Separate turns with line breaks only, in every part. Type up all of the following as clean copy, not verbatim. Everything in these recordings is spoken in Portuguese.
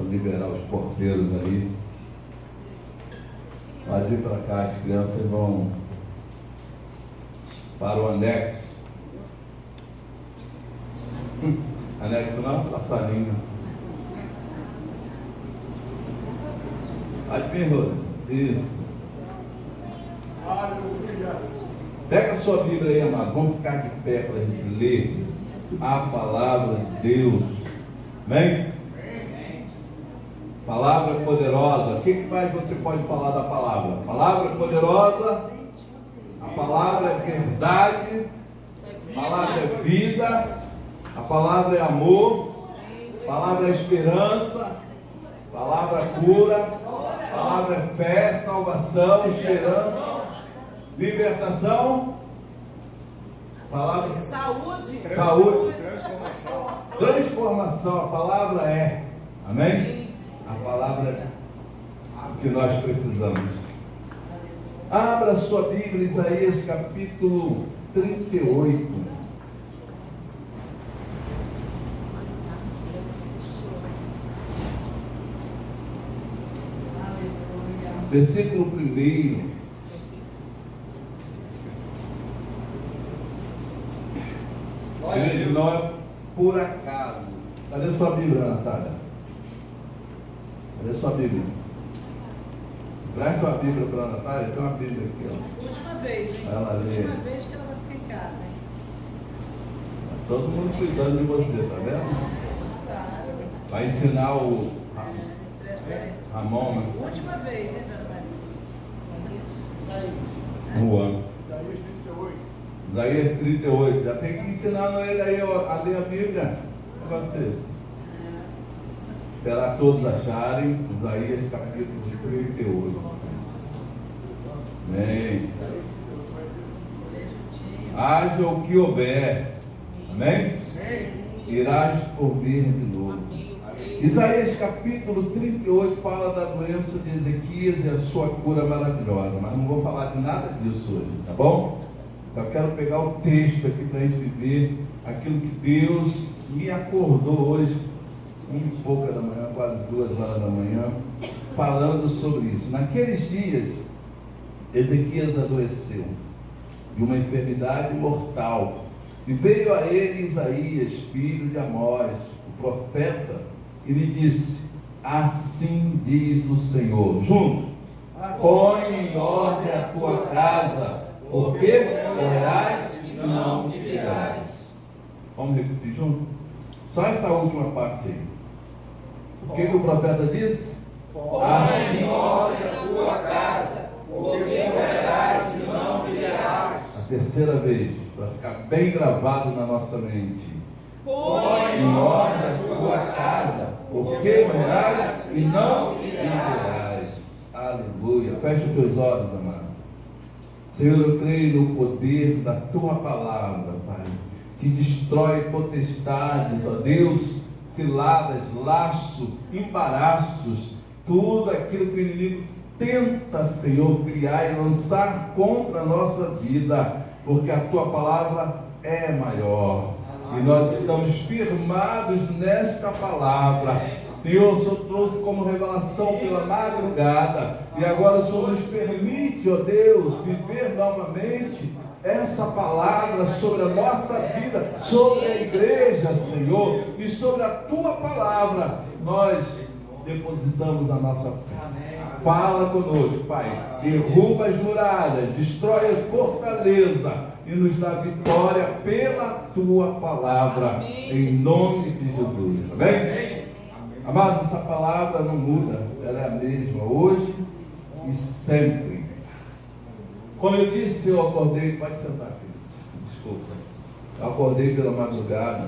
liberar os porteiros ali. Pode ir para cá, as crianças vão para o anexo. Anexo não, passarinho. Pode vir, Rô. Isso. Pega a sua Bíblia aí, amado. Vamos ficar de pé para a gente ler a palavra de Deus. Amém? Palavra poderosa. O que mais você pode falar da palavra? Palavra poderosa. A palavra é verdade. A palavra é vida. A palavra é amor. A palavra é esperança. A palavra é cura. A palavra é fé, salvação, esperança, libertação. Palavra saúde. Transformação. A palavra é. Amém? A palavra é o que nós precisamos. Abra sua Bíblia, Isaías capítulo 38. Versículo 1. Ele não é por acaso. Cadê sua Bíblia, Natália? Cadê sua Bíblia? Traz sua Bíblia para a Natália. Tem uma Bíblia aqui, ó.
Última vez, hein?
Ela lê.
Última vez que ela vai ficar em casa, hein?
Tá todo mundo cuidando de você, tá vendo?
Tá.
Vai ensinar o Ramon, né?
Última vez, hein, dona Maria?
Juan. Isaías 38. Já tem que ensinar ele aí a ler a Bíblia para vocês. Esperar todos acharem. Isaías capítulo 38. Amém. Haja o que houver. Amém? Irás por vir de novo. Isaías capítulo 38 fala da doença de Ezequias e a sua cura maravilhosa. Mas não vou falar de nada disso hoje, tá bom? Só quero pegar o texto aqui para a gente ver aquilo que Deus me acordou hoje, 1h pouca da manhã, quase 2h da manhã, falando sobre isso. Naqueles dias, Ezequias adoeceu de uma enfermidade mortal, e veio a ele Isaías, filho de Amós, o profeta, e lhe disse: assim diz o Senhor, junto, põe em ordem a tua casa, porque morrerás e não viverás. Vamos repetir junto? Só essa última parte aí. O que o profeta disse?
Põe em ordem a tua casa, porque morrerás e não viverás.
A terceira vez, para ficar bem gravado na nossa mente.
Põe em ordem a tua casa,
porque morrerás e não viverás. Aleluia. Fecha os teus olhos, amado. Senhor, eu creio no poder da tua palavra, Pai, que destrói potestades, ó Deus, ciladas, laço, embaraços, tudo aquilo que o inimigo tenta, Senhor, criar e lançar contra a nossa vida, porque a tua palavra é maior. E nós estamos firmados nesta palavra. Senhor, o Senhor trouxe como revelação pela madrugada, e agora o Senhor nos permite, ó Deus, viver novamente essa palavra sobre a nossa vida, sobre a igreja, Senhor, e sobre a tua palavra nós depositamos a nossa fé. Fala conosco, Pai, derruba as muralhas, destrói as fortalezas e nos dá vitória pela tua palavra, em nome de Jesus. Amém? Amados, essa palavra não muda, ela é a mesma, hoje e sempre. Como eu disse, eu acordei, pode sentar aqui, desculpa, eu acordei pela madrugada,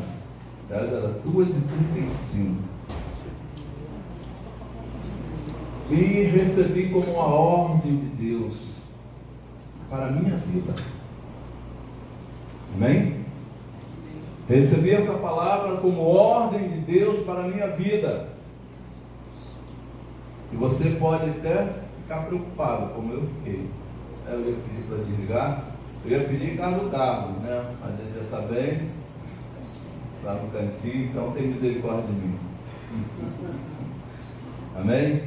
era 2h35, e recebi como uma ordem de Deus para a minha vida. Amém? Recebi essa palavra como ordem de Deus para a minha vida. E você pode até ficar preocupado, como eu fiquei. Eu ia pedir para desligar, eu ia pedir em casa do carro, né? Mas ele já está bem, está no cantinho, então tem misericórdia de mim. Amém?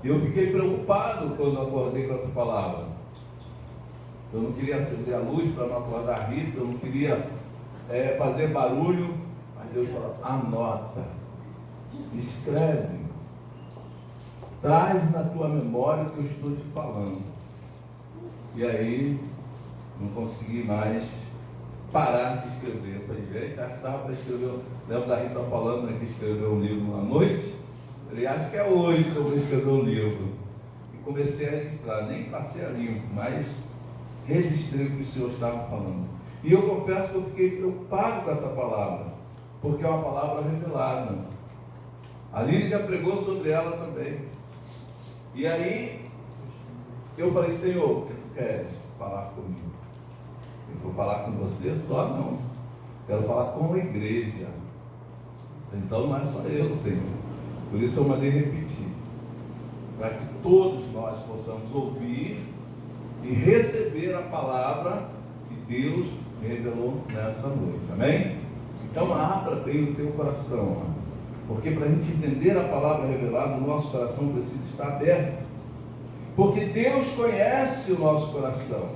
Eu fiquei preocupado quando acordei com essa palavra. Eu não queria acender a luz para não acordar Rita, eu não queria fazer barulho, mas Deus falou: anota, escreve, traz na tua memória o que eu estou te falando. E aí, não consegui mais parar de escrever. Eu falei: gente, acho que estava para escrever. Lembro da Rita falando, né, que escreveu um livro à noite. Eu falei: acho que é hoje que eu vou escrever um livro. E comecei a registrar, nem passei a limpo, mas registrei o que o Senhor estava falando. E eu confesso que eu fiquei preocupado com essa palavra, porque é uma palavra revelada. A Lília já pregou sobre ela também. E aí, eu falei: Senhor, o que tu queres falar comigo? Eu vou falar com você só? Não. Quero falar com a igreja. Então não é só eu, Senhor. Por isso eu mandei repetir, para que todos nós possamos ouvir e receber a palavra que Deus revelou nessa noite. Amém? Então abra bem o teu coração, porque para a gente entender a palavra revelada, o nosso coração precisa estar aberto, porque Deus conhece o nosso coração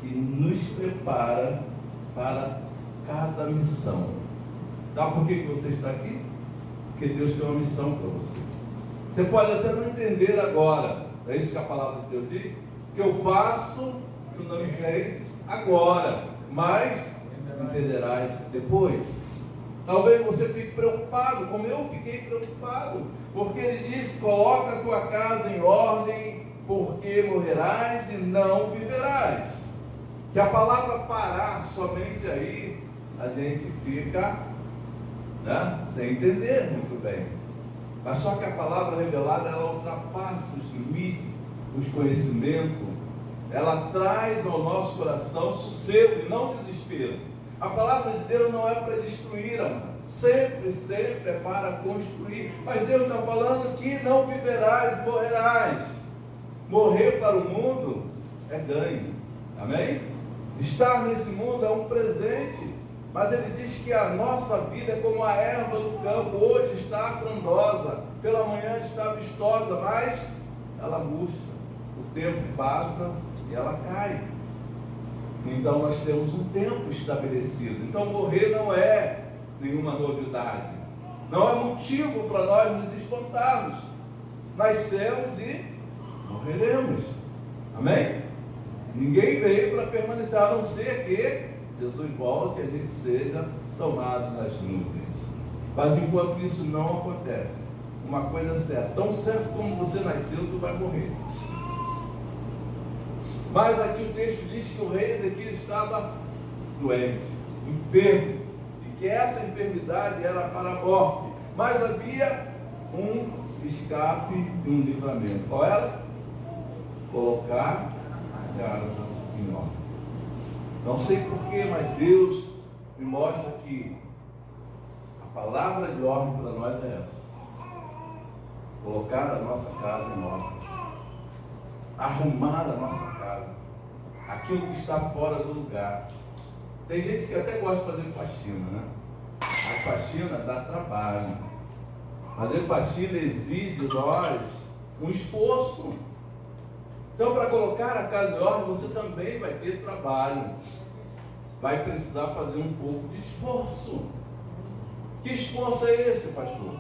e nos prepara para cada missão. Sabe por que você está aqui? Porque Deus tem uma missão para você. Você pode até não entender agora, é isso que a palavra de Deus diz, que eu faço, tu não entendes agora, mas entenderás depois. Talvez você fique preocupado, como eu fiquei preocupado, porque ele diz: coloca a tua casa em ordem, porque morrerás e não viverás. Que a palavra parar somente aí, a gente fica, né, sem entender muito bem. Mas só que a palavra revelada, ela ultrapassa os limites, os conhecimentos, ela traz ao nosso coração sossego e não desespero. A palavra de Deus não é para destruir, amado. Sempre, sempre é para construir. Mas Deus está falando que não viverás, morrerás. Morrer para o mundo é ganho. Amém? Estar nesse mundo é um presente. Mas ele diz que a nossa vida é como a erva do campo. Hoje está frondosa, pela manhã está vistosa, mas ela murcha. O tempo passa e ela cai. Então nós temos um tempo estabelecido. Então morrer não é nenhuma novidade. Não é motivo para nós nos espantarmos. Nascemos e morreremos. Amém? Ninguém veio para permanecer, a não ser que Jesus volte e a gente seja tomado nas nuvens. Mas enquanto isso não acontece, uma coisa é certa: tão certo como você nasceu, tu vai morrer. Mas aqui o texto diz que o rei daqui estava doente, enfermo, e que essa enfermidade era para a morte. Mas havia um escape e um livramento. Qual era? Colocar a casa em ordem. Não sei porquê, mas Deus me mostra que a palavra de ordem para nós é essa: colocar a nossa casa em ordem, arrumar a nossa casa, aquilo que está fora do lugar. Tem gente que até gosta de fazer faxina, né? A faxina dá trabalho. Fazer faxina exige de nós um esforço. Então, para colocar a casa em ordem, você também vai ter trabalho. Vai precisar fazer um pouco de esforço. Que esforço é esse, pastor?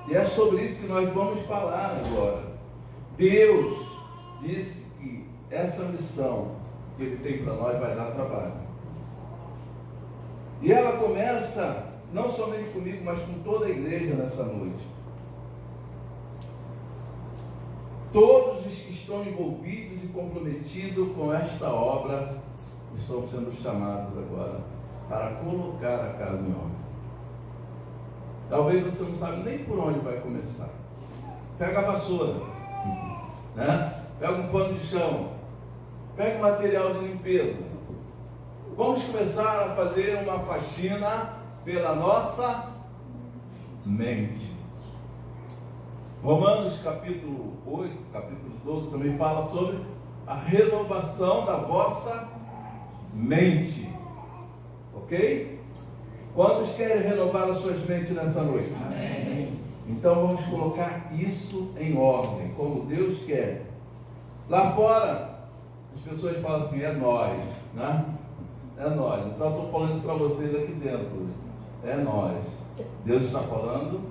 E é sobre isso que nós vamos falar agora. Deus disse que essa missão que Ele tem para nós vai dar trabalho. E ela começa não somente comigo, mas com toda a igreja nessa noite. Todos os que estão envolvidos e comprometidos com esta obra estão sendo chamados agora para colocar a casa em ordem. Talvez você não sabe nem por onde vai começar. Pega a vassoura, né? Pega um pano de chão, pega o material de limpeza. Vamos começar a fazer uma faxina pela nossa mente. Romanos capítulo 8, capítulo 12 também fala sobre a renovação da vossa mente. Ok? Quantos querem renovar as suas mentes nessa noite?
Amém.
Então vamos colocar isso em ordem, como Deus quer. Lá fora, as pessoas falam assim, é nós, né? É nós. Então eu estou falando isso para vocês aqui dentro. É nós. Deus está falando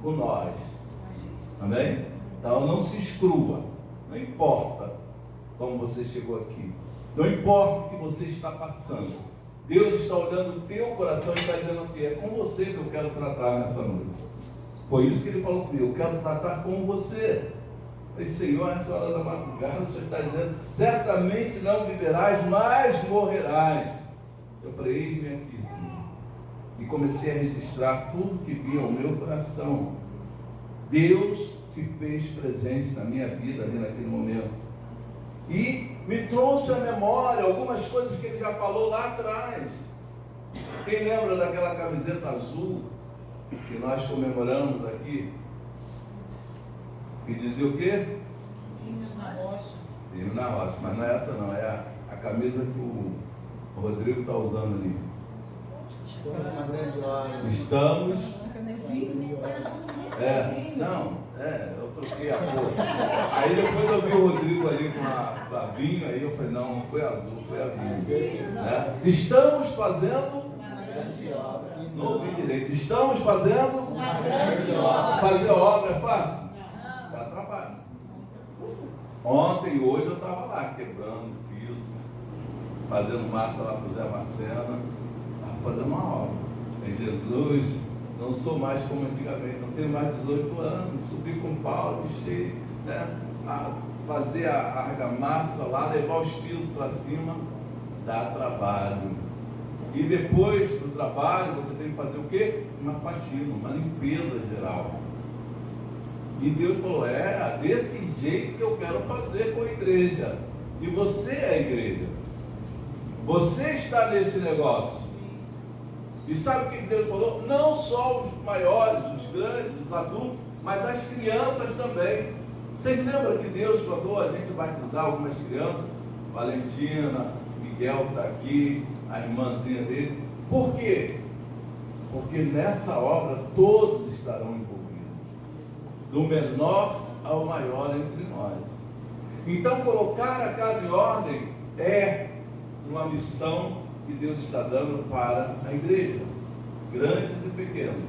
com nós. Amém? Então não se exclua. Não importa como você chegou aqui. Não importa o que você está passando. Deus está olhando o teu coração e está dizendo assim, é com você que eu quero tratar nessa noite. Foi isso que ele falou comigo, eu quero tratar com você. Eu falei, Senhor, nessa hora da madrugada, o Senhor está dizendo, certamente não viverás, mas morrerás. Eu falei, eis-me aqui, Senhor. E comecei a registrar tudo que vinha ao meu coração. Deus se fez presente na minha vida ali naquele momento. E me trouxe à memória algumas coisas que ele já falou lá atrás. Quem lembra daquela camiseta azul que nós comemoramos aqui? Que dizia o quê?
Vinhos na rocha.
Vinhos na rocha, mas não é essa não, é a camisa que o Rodrigo está usando ali. Estamos. Eu troquei a cor. Aí depois eu vi o Rodrigo ali com a vinho, aí eu falei, não foi azul, foi a vinho. Né? Estamos fazendo. Não ouvi direito. Estamos fazendo.
Uma grande obra.
Fazer obra é fácil? Dá trabalho. Ontem e hoje eu estava lá quebrando o piso, fazendo massa lá para o Zé Marcena, fazendo uma obra. Em Jesus, não sou mais como antigamente, não tenho mais 18 anos, subi com pau, deixei, né, fazer a argamassa lá, levar os pisos para cima, dá trabalho. E depois do trabalho, você tem que fazer o quê? Uma faxina, uma limpeza geral. E Deus falou, desse jeito que eu quero fazer com a igreja. E você é a igreja. Você está nesse negócio. E sabe o que Deus falou? Não só os maiores, os grandes, os adultos, mas as crianças também. Vocês lembram que Deus falou a gente batizar algumas crianças? Valentina, Miguel está aqui, a irmãzinha dele. Por quê? Porque nessa obra todos estarão envolvidos. Do menor ao maior entre nós. Então colocar a casa em ordem é uma missão que Deus está dando para a igreja, grandes e pequenos.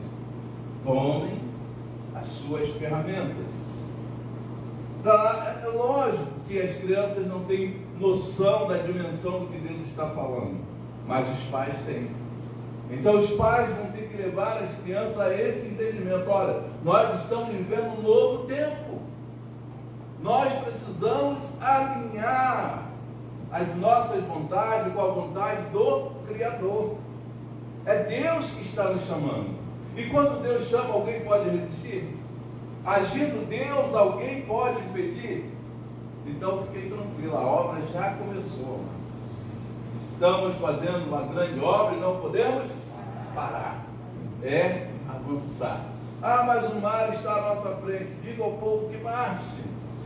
Tomem as suas ferramentas. É lógico que as crianças não têm noção da dimensão do que Deus está falando, mas os pais têm. Então os pais vão ter que levar as crianças a esse entendimento. Olha, nós estamos vivendo um novo tempo. Nós precisamos alinhar as nossas vontades com a vontade do Criador. É Deus que está nos chamando. E quando Deus chama, alguém pode resistir? Agindo Deus, alguém pode impedir? Então fiquei tranquilo, a obra já começou. Estamos fazendo uma grande obra e não podemos parar. É avançar. Mas o mar está à nossa frente. Diga ao povo que marche.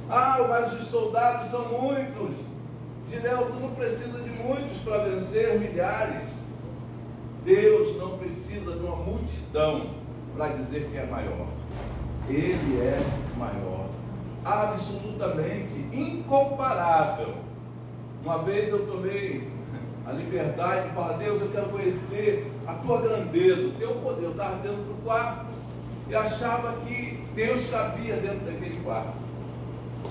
Mas os soldados são muitos. Gideão, tu não precisa de muitos para vencer milhares. Deus não precisa de uma multidão para dizer que é maior. Ele é maior, absolutamente incomparável. Uma vez eu tomei a liberdade de falar, Deus, eu quero conhecer a tua grandeza, o teu poder. Eu estava dentro do quarto e achava que Deus cabia dentro daquele quarto.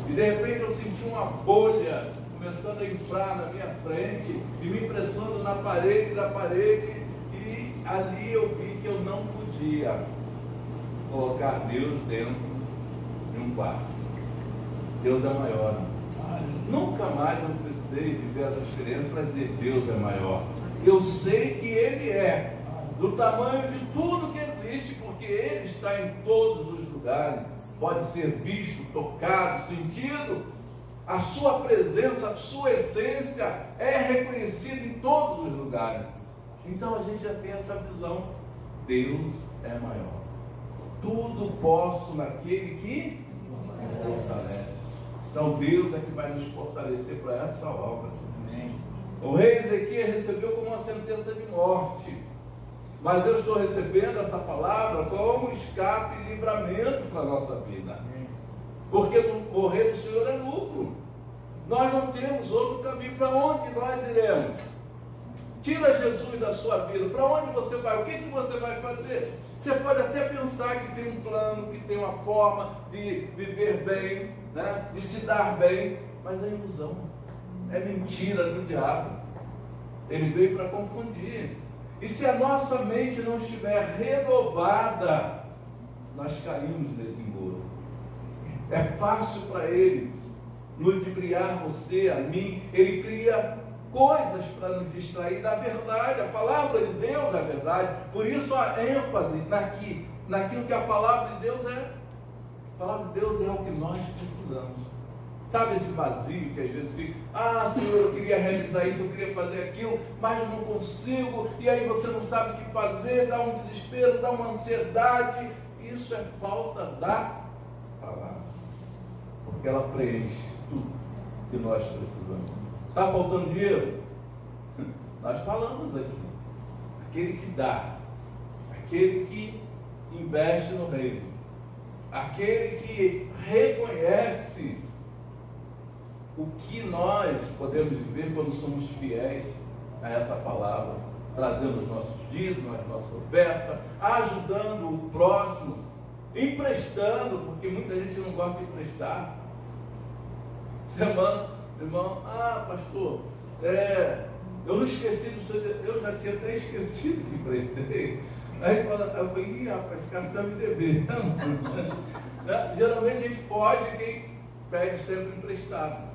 E de repente eu senti uma bolha começando a entrar na minha frente e me impressando na parede da parede, e ali eu vi que eu não podia colocar Deus dentro de um quarto. Deus é maior. Nunca mais eu precisei viver essa experiência para dizer Deus é maior. Eu sei que Ele é do tamanho de tudo que existe, porque Ele está em todos os lugares. Pode ser visto, tocado, sentido. A sua presença, a sua essência é reconhecida em todos os lugares. Então a gente já tem essa visão. Deus é maior. Tudo posso naquele que me fortalece. Então Deus é que vai nos fortalecer para essa obra. O rei Ezequias recebeu como uma sentença de morte. Mas eu estou recebendo essa palavra como escape e livramento para a nossa vida. Porque morrer do Senhor é lucro. Nós não temos outro caminho. Para onde nós iremos? Tira Jesus da sua vida. Para onde você vai? O que você vai fazer? Você pode até pensar que tem um plano, que tem uma forma de viver bem, né? De se dar bem, mas é ilusão. É mentira do diabo. Ele veio para confundir. E se a nossa mente não estiver renovada, nós caímos nesse engodo. É fácil para ele ludibriar você, a mim. Ele cria coisas para nos distrair da verdade. A palavra de Deus é a verdade. Por isso a ênfase naquilo que a palavra de Deus é. A palavra de Deus é o que nós precisamos. Sabe esse vazio que às vezes fica, Senhor, eu queria realizar isso, eu queria fazer aquilo, mas não consigo, e aí você não sabe o que fazer, dá um desespero, dá uma ansiedade. Isso é falta da palavra, porque ela preenche tudo que nós precisamos. Está faltando dinheiro? Nós falamos aqui, aquele que dá, aquele que investe no reino, aquele que reconhece o que nós podemos viver quando somos fiéis a essa palavra, trazendo os nossos dízimos, a nossa oferta, ajudando o próximo, emprestando, porque muita gente não gosta de emprestar. Semana, irmão, pastor, eu não esqueci do seu, eu já tinha até esquecido que emprestei. Aí eu falei, rapaz, esse cara está me devendo. Geralmente a gente foge quem pede sempre emprestado.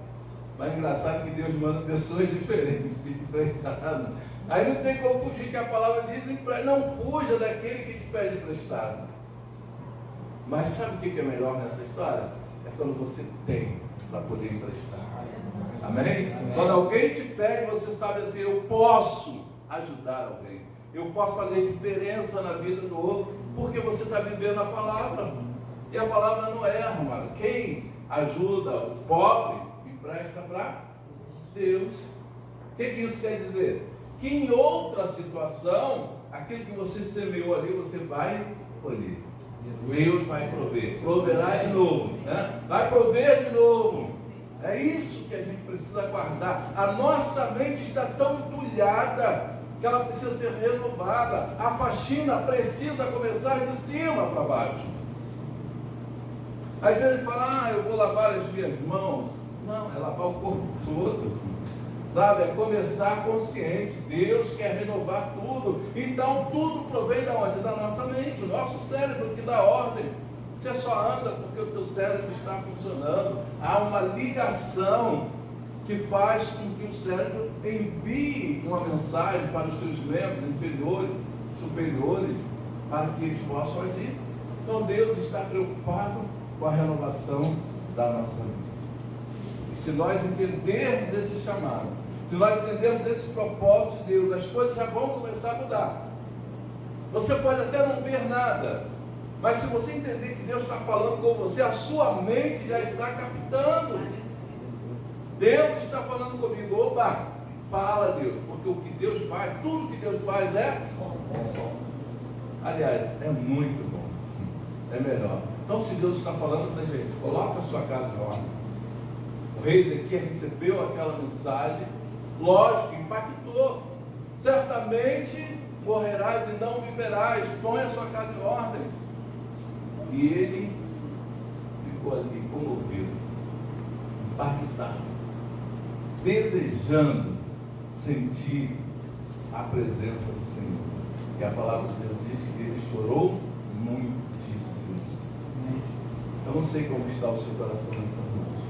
Mas é engraçado que Deus manda pessoas diferentes de emprestado. Aí não tem como fugir, que a palavra diz, não fuja daquele que te pede emprestado. Mas sabe o que é melhor nessa história? É quando você tem para poder emprestar. Amém? Quando alguém te pede, você sabe assim, eu posso ajudar alguém. Eu posso fazer diferença na vida do outro, porque você está vivendo a palavra. E a palavra não erra, mano. Quem ajuda o pobre, empresta para Deus. O que isso quer dizer? Que em outra situação, aquilo que você semeou ali, você vai colher. Deus vai prover, proverá de novo, né? Vai prover de novo. É isso que a gente precisa guardar. A nossa mente está tão entulhada que ela precisa ser renovada. A faxina precisa começar de cima para baixo. Às vezes fala, eu vou lavar as minhas mãos. Não, é lavar o corpo todo. Sabe, é começar consciente. Deus quer renovar tudo. Então tudo provém da onde? Da nossa mente, o nosso cérebro que dá ordem. Você só anda porque o teu cérebro está funcionando. Há uma ligação que faz com que o cérebro envie uma mensagem para os seus membros inferiores, superiores, para que eles possam agir. Então Deus está preocupado com a renovação da nossa mente. E se nós entendermos esse chamado, se nós entendermos esse propósito de Deus, as coisas já vão começar a mudar. Você pode até não ver nada, mas se você entender que Deus está falando com você, a sua mente já está captando. Deus está falando comigo. Opa, fala Deus, porque o que Deus faz, tudo que Deus faz é bom. Aliás, é muito bom, é melhor. Então, se Deus está falando para a gente, coloca a sua casa em ordem. O rei Ezequias recebeu aquela mensagem, lógico, impactou. Certamente morrerás e não viverás, põe a sua casa em ordem. E ele ficou ali comovido, impactado, desejando sentir a presença do Senhor. E a palavra de Deus diz que ele chorou muitíssimo. Eu não sei como está o seu coração nessa noite,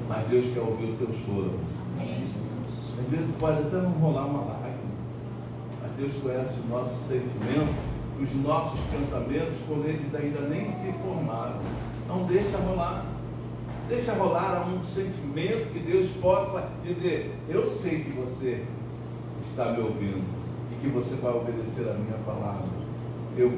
mas Deus quer ouvir o teu choro. Às vezes pode até não rolar uma lágrima, mas Deus conhece os nossos sentimentos, os nossos pensamentos, quando eles ainda nem se formaram. Não deixa rolar. Deixa rolar um sentimento que Deus possa dizer, eu sei que você está me ouvindo e que você vai obedecer a minha palavra.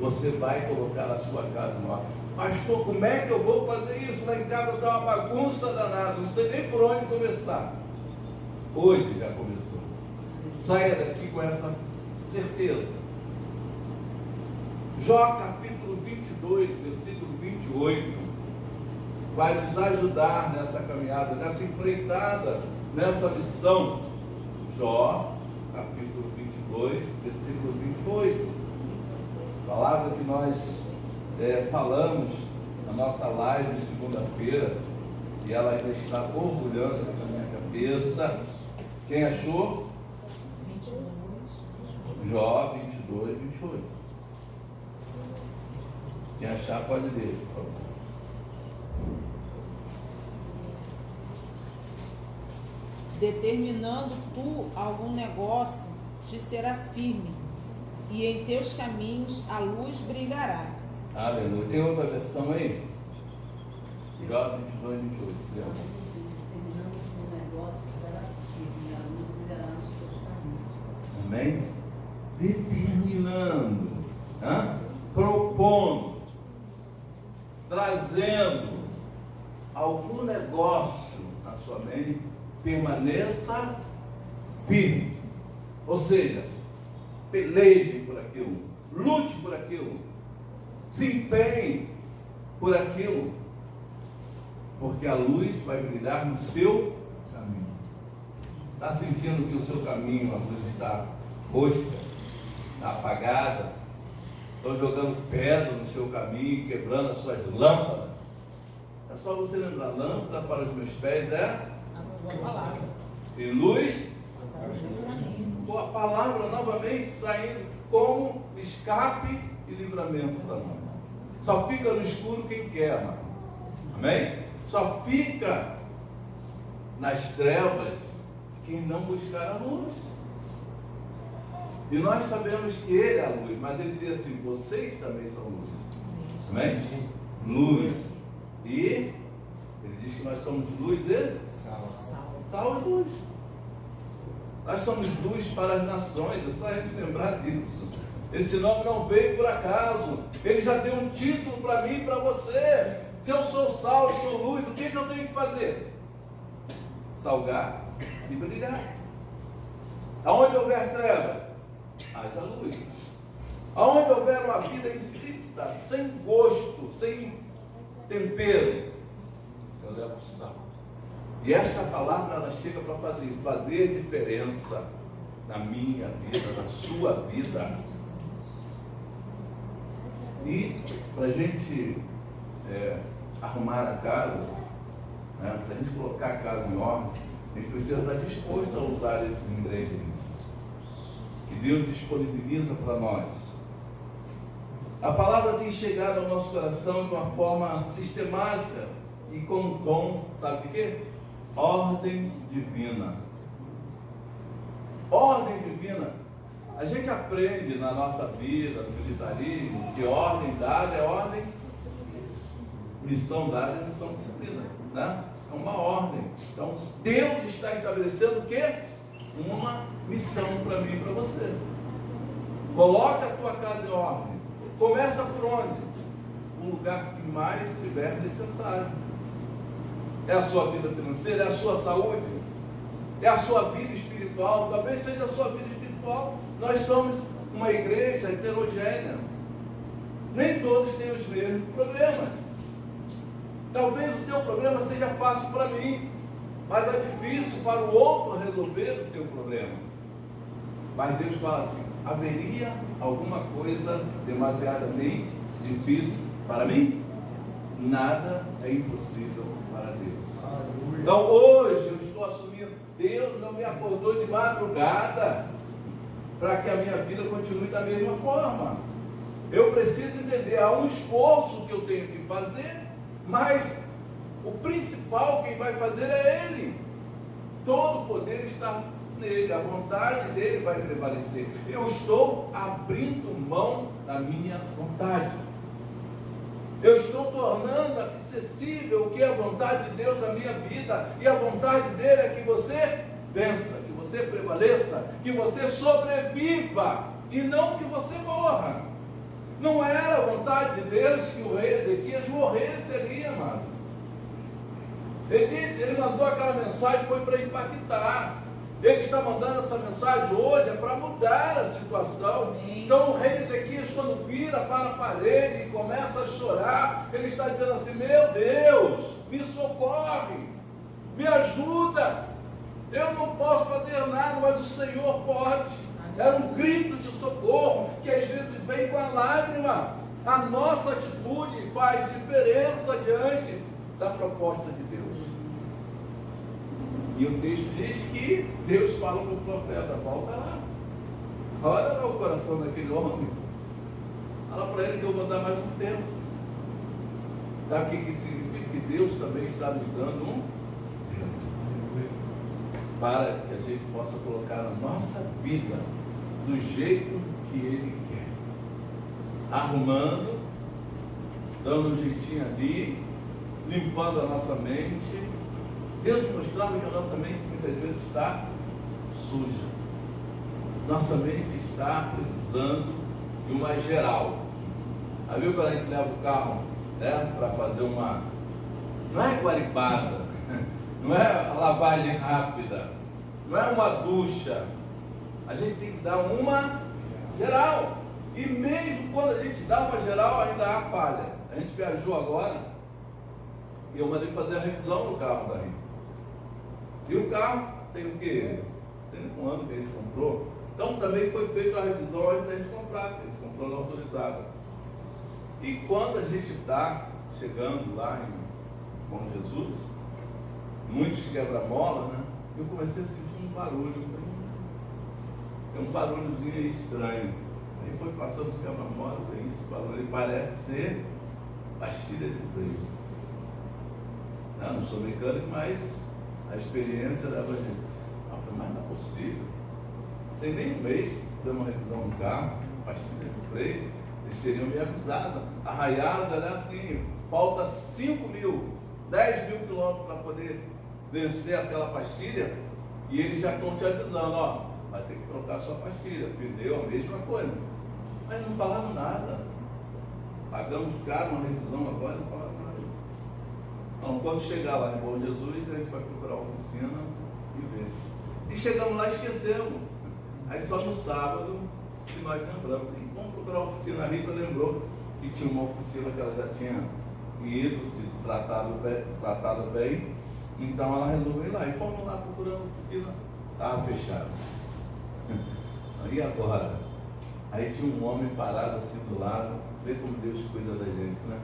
Você vai colocar a sua casa no ar. Pastor, como é que eu vou fazer isso? Lá em casa está uma bagunça danada, não sei nem por onde começar. Hoje já começou. Saia daqui com essa certeza Jó capítulo 22, versículo 28, vai nos ajudar nessa caminhada, nessa empreitada, nessa missão. Jó capítulo 22, versículo 28. Palavra que nós falamos na nossa live de segunda-feira, e ela ainda está borbulhando aqui na minha cabeça. Quem achou?
22.
Jó 22, 28. Quem achar pode ler, por favor.
Determinando tu algum negócio, te será firme, e em teus caminhos a luz brilhará.
Aleluia. Tem outra versão aí? Jó 22, 28.
Terminando o negócio que dará firme, e a luz brilhará nos teus caminhos.
Amém? Determinando, propondo, trazendo algum negócio na sua mente, permaneça firme. Ou seja, peleje por aquilo, lute por aquilo, se empenhe por aquilo, porque a luz vai brilhar no seu caminho. Está sentindo que o seu caminho, a luz está roxa, está apagada? Estão jogando pedra no seu caminho, quebrando as suas lâmpadas? É só você lembrar: lâmpada para os meus pés é
A tua palavra.
e luz. A palavra novamente está indo como escape e livramento para nós. Só fica no escuro quem quer, mano. Amém? Só fica nas trevas quem não buscar a luz. E nós sabemos que Ele é a luz, mas Ele diz assim: vocês também são luz. Amém? Luz. E Ele diz que nós somos luz e sal e luz. Nós somos luz para as nações. É só a gente lembrar disso. Esse nome não veio por acaso. Ele já deu um título para mim e para você. Se eu sou sal, eu sou luz, o que eu tenho que fazer? Salgar e brilhar. Aonde houver trevas, haja luz. Aonde houver uma vida insípida, sem gosto, sem tempero, eu levo sal. E esta palavra, ela chega para fazer diferença na minha vida, na sua vida. E para a gente arrumar a casa, para a gente colocar a casa em ordem, a gente precisa estar disposto a usar esses ingredientes que Deus disponibiliza para nós. A palavra tem chegado ao nosso coração de uma forma sistemática e com um tom, sabe de quê? Ordem divina. Ordem divina. A gente aprende na nossa vida, no militarismo, que ordem dada é ordem, missão dada é missão cumprida, né? É uma ordem. Então, Deus está estabelecendo o quê? Uma missão para mim e para você. Coloca a tua casa em ordem. Começa por onde? O lugar que mais estiver necessário. É a sua vida financeira, é a sua saúde, é a sua vida espiritual, talvez seja a sua vida espiritual. Nós somos uma igreja heterogênea. Nem todos têm os mesmos problemas. Talvez o teu problema seja fácil para mim, mas é difícil para o outro resolver o teu problema. Mas Deus fala assim: haveria alguma coisa demasiadamente difícil para mim? Nada é impossível para Deus. Então hoje eu estou assumindo: Deus não me acordou de madrugada para que a minha vida continue da mesma forma. Eu preciso entender, há um esforço que eu tenho que fazer, mas o principal quem vai fazer é Ele. Todo o poder está nele, a vontade dele vai prevalecer. Eu estou abrindo mão da minha vontade. Eu estou tornando acessível o que é a vontade de Deus na minha vida. E a vontade dele é que você vença, que você prevaleça, que você sobreviva e não que você morra. Não era a vontade de Deus que o rei Ezequias morresse ali, amado. Ele mandou aquela mensagem, foi para impactar. Ele está mandando essa mensagem hoje, é para mudar a situação.
Amém.
Então o rei Ezequias, quando vira para a parede e começa a chorar, ele está dizendo assim: meu Deus, me socorre, me ajuda, eu não posso fazer nada, mas o Senhor pode. Era um grito de socorro, que às vezes vem com a lágrima. A nossa atitude faz diferença diante da proposta de Deus. E o texto diz que Deus fala para o profeta: volta lá, olha lá o coração daquele homem, fala para ele que eu vou dar mais um tempo. Sabe o que significa? Que Deus também está nos dando um tempo, para que a gente possa colocar a nossa vida do jeito que Ele quer, arrumando, dando um jeitinho ali, limpando a nossa mente. Deus mostrava que a nossa mente muitas vezes está suja, nossa mente está precisando de uma geral. Aí viu quando a gente leva o carro, né, para fazer uma, não é guaribada, não é a lavagem rápida, não é uma ducha, a gente tem que dar uma geral. E mesmo quando a gente dá uma geral, ainda há falha. A gente viajou agora e eu mandei fazer a revisão no carro da Rita. E o carro tem o quê? Tem um ano que a gente comprou. Então também foi feita a revisão antes da gente comprar, porque a gente comprou na autorizada. E quando a gente está chegando lá em Bom Jesus, muitos quebra-mola, né? Eu comecei a sentir um barulho. Tem um barulhozinho aí estranho. Aí foi passando os quebra-mola, tem esse barulho, ele parece ser pastilha de freio. Não sou mecânico, mas a experiência leva a gente. Mas não é possível. Sem nem um mês, dando uma revisão no carro, pastilha de freio, eles teriam me avisado. A Raiada era assim: falta 5 mil, 10 mil quilômetros para poder vencer aquela pastilha, e eles já estão te avisando: ó, vai ter que trocar a sua pastilha. Pneu, a mesma coisa. Mas não falaram nada. Pagamos caro uma revisão agora, não falaram nada. Então, quando chegar lá em Bom Jesus, a gente vai procurar a oficina e ver. E chegamos lá e esquecemos. Aí só no sábado que nós lembramos. E vamos procurar a oficina. A Rita lembrou que tinha uma oficina que ela já tinha ido, tratado bem. Então ela resolveu ir lá. E fomos lá procurando a oficina. Estava fechado. Aí agora, aí tinha um homem parado assim do lado. Vê como Deus cuida da gente, né?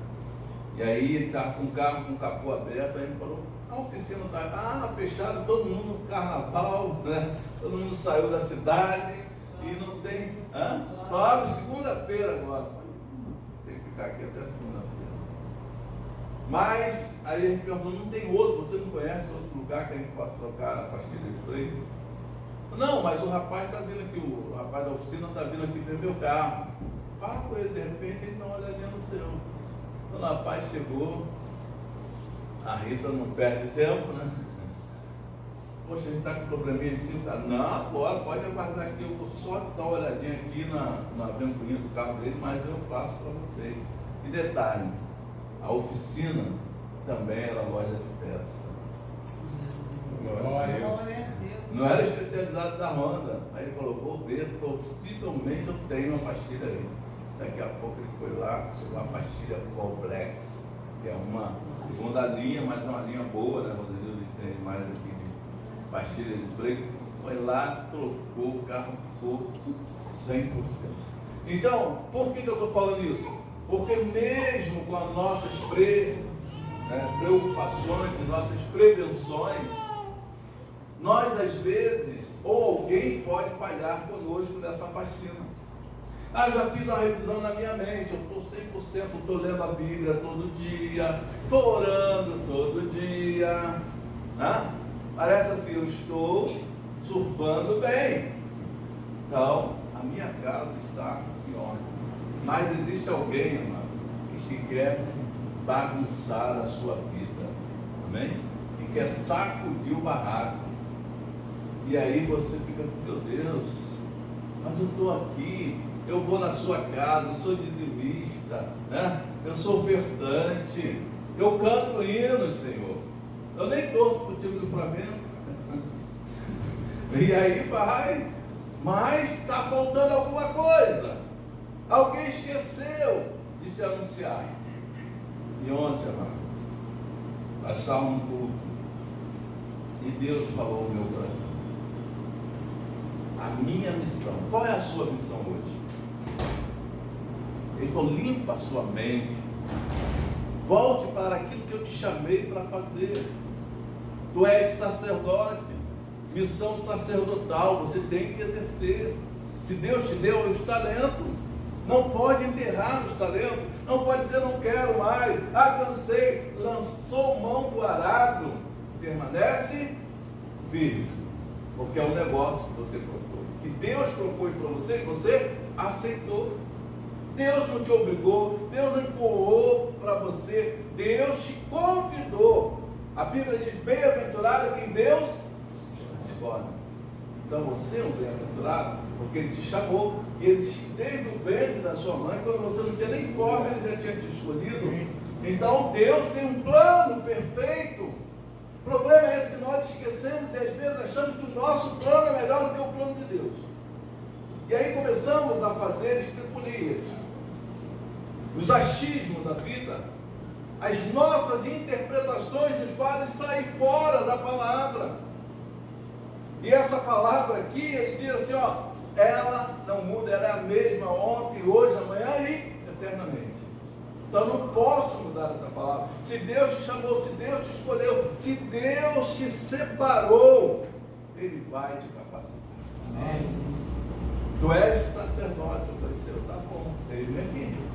E aí ele estava com o carro com o capô aberto. Aí ele falou: a oficina está fechada, todo mundo no carnaval, né? Todo mundo saiu da cidade e não tem. Só abre segunda-feira agora. Tem que ficar aqui até segunda-feira. Mas aí a gente perguntou: não tem outro? Você não conhece outro lugar que a gente possa trocar a pastilha de freio? Não, mas o rapaz está vindo aqui, o rapaz da oficina está vindo aqui ver meu carro. Fala com ele, de repente ele dá uma olhadinha no seu. Quando o rapaz chegou, a Rita não perde tempo, né? Poxa, a gente está com probleminha assim, tá? Não, agora pode aguardar aqui, eu vou só dar uma olhadinha aqui na ventoinha do carro dele, mas eu faço para vocês. E detalhe, a oficina também era loja de peça. Não era especialidade da Honda. Aí ele falou: vou ver, possivelmente eu tenho uma pastilha aí. Daqui a pouco ele foi lá, chegou uma pastilha Colbrex, que é uma segunda linha, mas é uma linha boa, né? Rodrigo tem mais aqui de pastilha de freio. Foi lá, trocou, o carro ficou 100%. Então, por que eu estou falando isso? Porque mesmo com as nossas preocupações, nossas prevenções, nós às vezes, ou alguém pode falhar conosco nessa pastilha. Eu já fiz uma revisão na minha mente, eu estou 100%, estou lendo a Bíblia todo dia, estou orando todo dia. Parece assim, eu estou surfando bem. Então, a minha casa está pior. Mas existe alguém, amado, que quer bagunçar a sua vida. Amém? Que quer sacudir o barraco. E aí você fica assim: meu Deus, mas eu estou aqui, eu vou na sua casa, eu sou dizimista, né? Eu sou ofertante, eu canto hinos, Senhor. Eu nem torço para o time do Flamengo. E aí vai, mas está faltando alguma coisa. Alguém esqueceu de te anunciar. E ontem, amado, nós estávamos no culto e Deus falou no meu coração. A minha missão. Qual é a sua missão hoje? Ele falou: limpa a sua mente. Volte para aquilo que eu te chamei para fazer. Tu és sacerdote. Missão sacerdotal. Você tem que exercer. Se Deus te deu os talentos, não pode enterrar os talentos. Não pode dizer: não quero mais. Cansei. Lançou mão do arado. Permanece firme. Porque é um negócio que você propôs. Que Deus propôs para você e você aceitou. Deus não te obrigou, Deus não empurrou para você, Deus te convidou. A Bíblia diz: bem-aventurado quem Deus escolhe. Então você é um bem-aventurado, porque Ele te chamou, e Ele diz que desde o ventre da sua mãe, quando você não tinha nem forma, Ele já tinha te escolhido. Então Deus tem um plano perfeito. O problema é esse, que nós esquecemos e às vezes achamos que o nosso plano é melhor do que o plano de Deus. E aí começamos a fazer estripulias, os achismos da vida, as nossas interpretações nos fazem sair fora da palavra. E essa palavra aqui, ele diz assim, ó, ela não muda, ela é a mesma ontem, hoje, amanhã e eternamente. Então eu não posso mudar essa palavra. Se Deus te chamou, se Deus te escolheu, se Deus te separou, Ele vai te capacitar. Amém. Tu és sacerdote. Eu falei: Senhor, tá bom, ele é filho.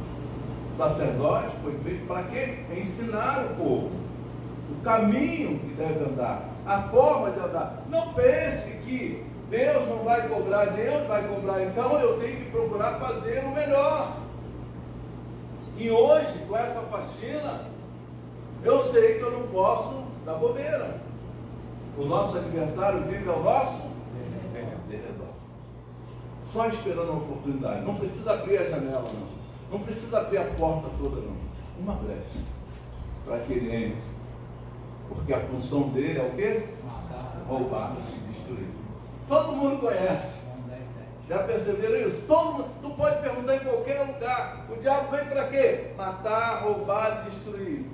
Sacerdote foi feito para quê? Ensinar o povo o caminho que deve andar, a forma de andar. Não pense que Deus não vai cobrar, Deus vai cobrar, então eu tenho que procurar fazer o melhor. E hoje, com essa faxina, eu sei que eu não posso dar bobeira. O nosso adversário vive ao nosso derredor, só esperando a oportunidade. Não precisa abrir a janela, não. Não precisa abrir a porta toda, não. Uma brecha para que ele entre. Porque a função dele é o quê? Roubar e destruir. Todo mundo conhece. Já perceberam isso? Todo mundo. Tu pode perguntar em qualquer lugar. O diabo vem para quê? Matar, roubar e destruir.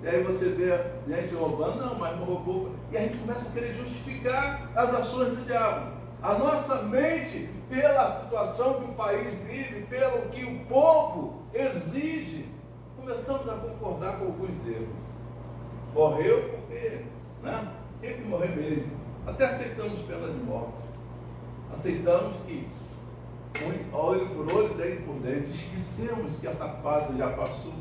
E aí você vê gente roubando, não, mas não roubou. E a gente começa a querer justificar as ações do diabo. A nossa mente, pela situação que o país vive, pelo que o povo exige, começamos a concordar com alguns erros. Morreu porque, né? Tinha que morrer mesmo. Até aceitamos pena de morte. Aceitamos que olho por olho, dente por dente. Esquecemos que essa fase já passou.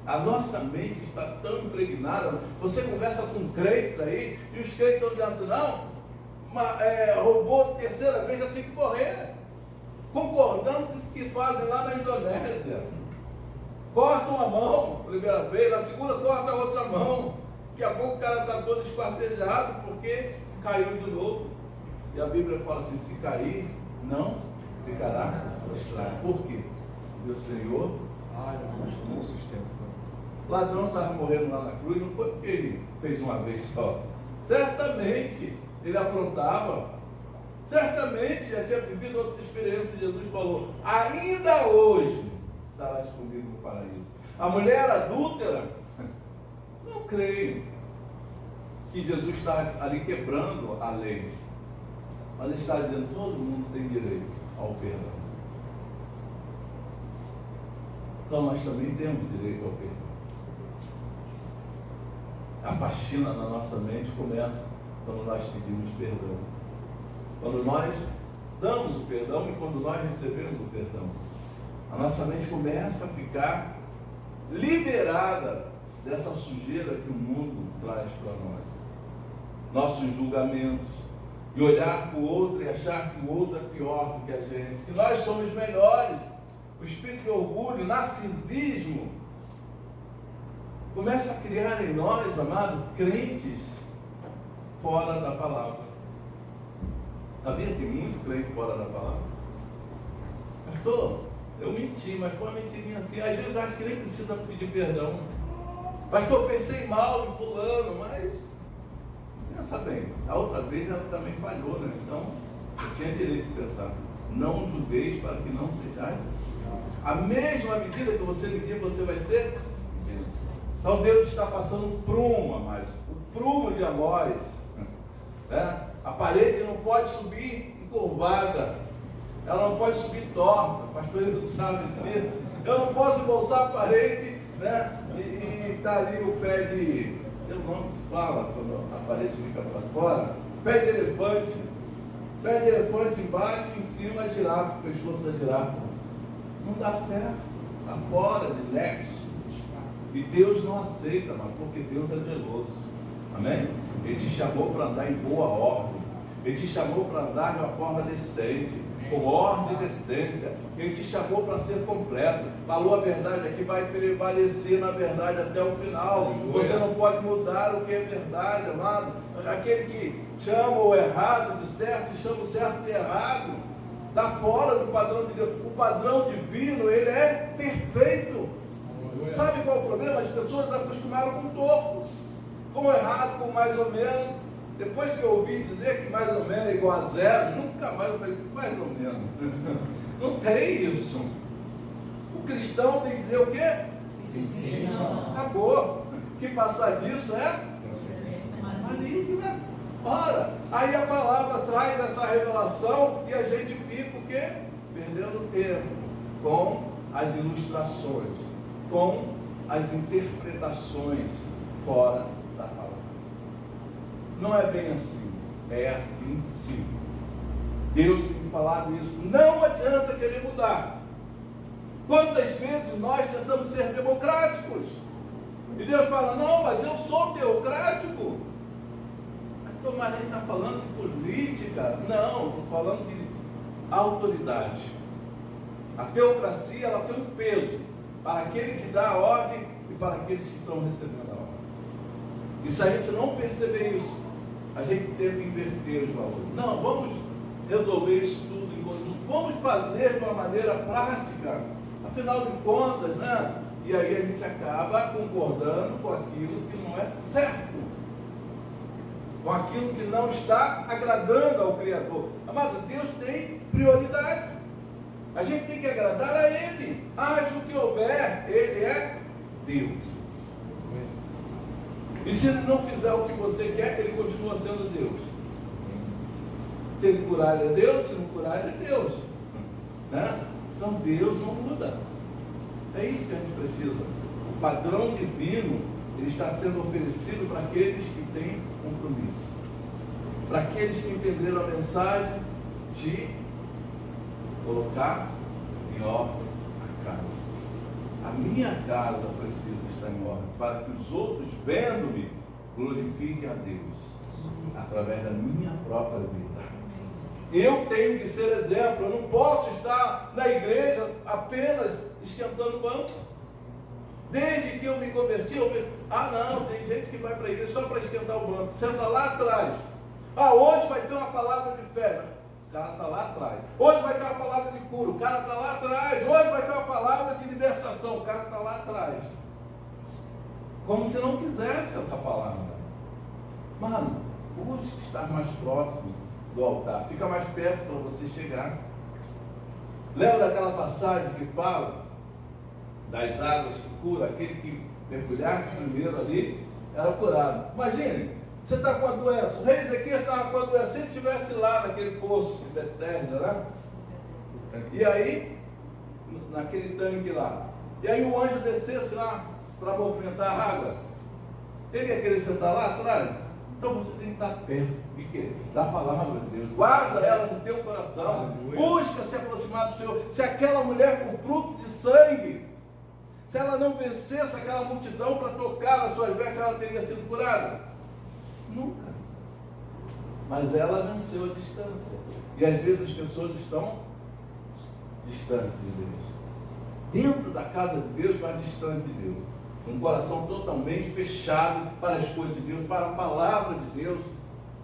A nossa mente está tão impregnada. Você conversa com crentes aí, e os crentes estão dizendo assim: não, roubou terceira vez, já tem que morrer. Concordando com o que fazem lá na Indonésia. Cortam a mão, primeira vez, na segunda corta a outra mão. Daqui a pouco o cara está todo esquartejado porque caiu de novo. E a Bíblia fala assim: se cair, não ficará prostrado. Por quê? Meu Senhor não sustenta. O ladrão estava morrendo lá na cruz, não foi porque ele fez uma vez só. Certamente ele aprontava. Certamente já tinha vivido outras experiências. Jesus falou: ainda hoje estarás comigo no paraíso. A mulher adúltera, não creio que Jesus está ali quebrando a lei, mas ele está dizendo: todo mundo tem direito ao perdão. Então nós também temos direito ao perdão. A faxina na nossa mente começa quando nós pedimos perdão, quando nós damos o perdão e quando nós recebemos o perdão. A nossa mente começa a ficar liberada dessa sujeira que o mundo traz para nós. Nossos julgamentos, e olhar para o outro e achar que o outro é pior do que a gente, que nós somos melhores. O espírito de orgulho, narcisismo, começa a criar em nós, amados, crentes fora da palavra. Sabia que tem muito crente fora da palavra? Pastor, eu menti, mas foi uma mentirinha assim. Às vezes eu acho que nem precisa pedir perdão. Pastor, eu pensei mal de fulano, mas Pensa bem, a outra vez ela também falhou, né? Então, eu tinha direito de pensar. Não julgueis para que não sejais. A mesma medida que você medir, você vai ser. Então Deus está passando prumo, mas o prumo de Amós, né? A parede não pode subir encurvada, ela não pode subir torta. O pastor não sabe disso. Eu não posso embolsar a parede, né? E está ali o pé de. Eu não se fala quando a parede fica para fora, pé de elefante. Pé de elefante embaixo e em cima a girafa, o pescoço da girafa. Não dá certo. Está fora de nexo. E Deus não aceita, mas porque Deus é zeloso. Amém? Ele te chamou para andar em boa ordem. Ele te chamou para andar de uma forma decente, com ordem e decência. Ele te chamou para ser completo. Falou a verdade aqui, vai prevalecer na verdade até o final. Você não pode mudar o que é verdade, amado. Aquele que chama o errado de certo e chama o certo de errado, está fora do padrão de Deus. O padrão divino, ele é perfeito. Sabe qual é o problema? As pessoas acostumaram com torto, com errado, com mais ou menos. Depois que eu ouvi dizer que mais ou menos é igual a zero, nunca mais eu falei, mais ou menos. Não tem isso. O cristão tem que dizer o quê?
Sim.
Acabou. Que passar disso é maligna. Ora, aí a palavra traz essa revelação e a gente fica o quê? Perdendo tempo com as ilustrações, com as interpretações fora da palavra. Não é bem assim, é assim sim. Deus tem me falado isso. Não adianta querer mudar. Quantas vezes nós tentamos ser democráticos? E Deus fala, não, mas eu sou teocrático. Mas a gente está falando de política. Não, estou falando de autoridade. A teocracia, ela tem um peso para aquele que dá a ordem e para aqueles que estão recebendo a ordem. E se a gente não perceber isso, a gente tenta inverter os valores. Não, vamos resolver isso tudo em conjunto. Vamos fazer de uma maneira prática. Afinal de contas, né? E aí a gente acaba concordando com aquilo que não é certo, com aquilo que não está agradando ao Criador. Mas Deus tem prioridade. A gente tem que agradar a Ele. Haja o que houver, Ele é Deus. E se Ele não fizer o que você quer, Ele continua sendo Deus. Se Ele curar, Ele é Deus. Se não curar, Ele é Deus. Né? Então Deus não muda. É isso que a gente precisa. O padrão divino, ele está sendo oferecido para aqueles que têm compromisso, para aqueles que entenderam a mensagem de colocar em ordem a casa. A minha casa precisa estar em ordem, para que os outros, vendo-me, glorifiquem a Deus através da minha própria vida. Eu tenho que ser exemplo. Eu não posso estar na igreja apenas esquentando o banco. Desde que eu me converti, eu vejo, não, tem gente que vai para a igreja só para esquentar o banco. Senta lá atrás. Hoje vai ter uma palavra de fé. O cara está lá atrás. Hoje vai ter uma palavra de cura. O cara está lá atrás. Hoje vai ter uma palavra de libertação. O cara está lá atrás. Como se não quisesse essa palavra. Mano, busque estar mais próximo do altar. Fica mais perto para você chegar. Lembra daquela passagem que fala das águas que cura? Aquele que mergulhasse primeiro ali era curado. Imagine, você está com a doença. O rei Ezequias estava com a doença. Se ele estivesse lá naquele poço de Betesda, né? E aí, naquele tanque lá, e aí o anjo descesse lá para movimentar a água, ele ia querer sentar lá atrás? Então você tem que estar perto de quê? Da palavra de Deus. Guarda ela no teu coração. Busca se aproximar do Senhor. Se aquela mulher com fruto de sangue, se ela não vencesse aquela multidão para tocar nas suas vestes, ela teria sido curada? Nunca. Mas ela venceu a distância. E às vezes as pessoas estão distantes de Deus. Dentro da casa de Deus, mas distante de Deus. Um coração totalmente fechado para as coisas de Deus, para a palavra de Deus.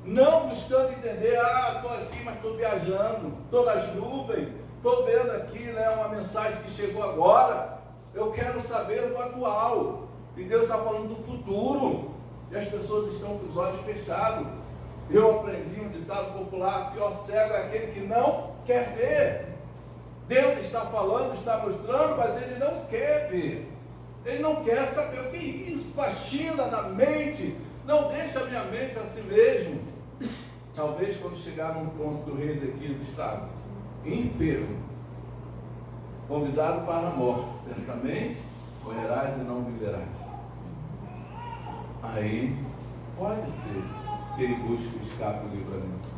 Não buscando entender, estou aqui, mas estou viajando, estou nas nuvens, estou vendo aqui, né, uma mensagem que chegou agora. Eu quero saber do atual. E Deus está falando do futuro. E as pessoas estão com os olhos fechados. Eu aprendi um ditado popular: pior cego é aquele que não quer ver. Deus está falando, está mostrando, mas ele não quer ver. Ele não quer saber o que é isso. Fascina na mente. Não deixa a minha mente a si mesmo. Talvez quando chegar num ponto que o rei Ezequias estava enfermo, convidado para a morte, certamente morrerás e não viverás. Aí pode ser que ele busque o escape e o livramento.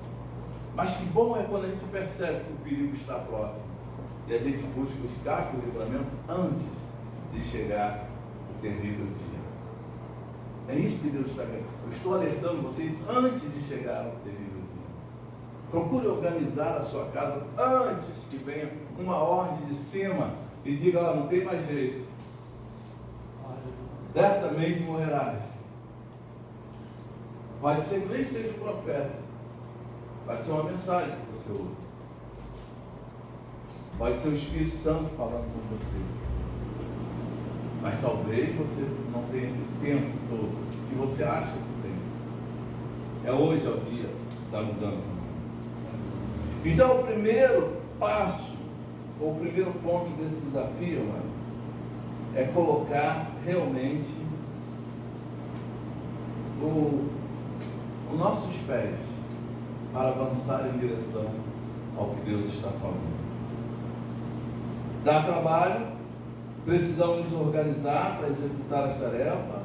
Mas que bom é quando a gente percebe que o perigo está próximo e a gente busca o escape e o livramento antes de chegar o terrível dia. É isso que Deus está querendo. Eu estou alertando vocês antes de chegar ao terrível dia. Procure organizar a sua casa antes que venha uma ordem de cima e diga: ó, não tem mais jeito. Certamente morrerás. Pode ser que nem seja o profeta. Pode ser uma mensagem que você ouve. Pode ser o Espírito Santo falando com você. Mas talvez você não tenha esse tempo todo que você acha que tem. É hoje, é o dia da mudança. Então, o primeiro passo, ou o primeiro ponto desse desafio, mano, é colocar realmente os nossos pés para avançar em direção ao que Deus está falando. Dá trabalho, precisamos nos organizar para executar as tarefas.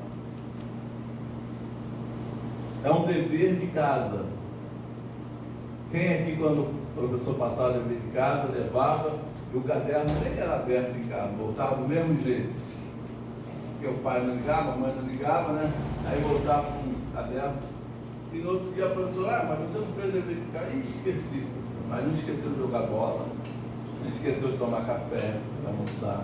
É um dever de casa. Quem aqui, quando o professor passava o dever de casa, levava e o caderno nem era aberto em casa, voltava do mesmo jeito. Porque o pai não ligava, a mãe não ligava, né? Aí voltava com um caderno. E no outro dia a professora: mas você não fez o dever de casa? E esqueci. Mas não esqueceu de jogar bola, não esqueceu de tomar café, de almoçar.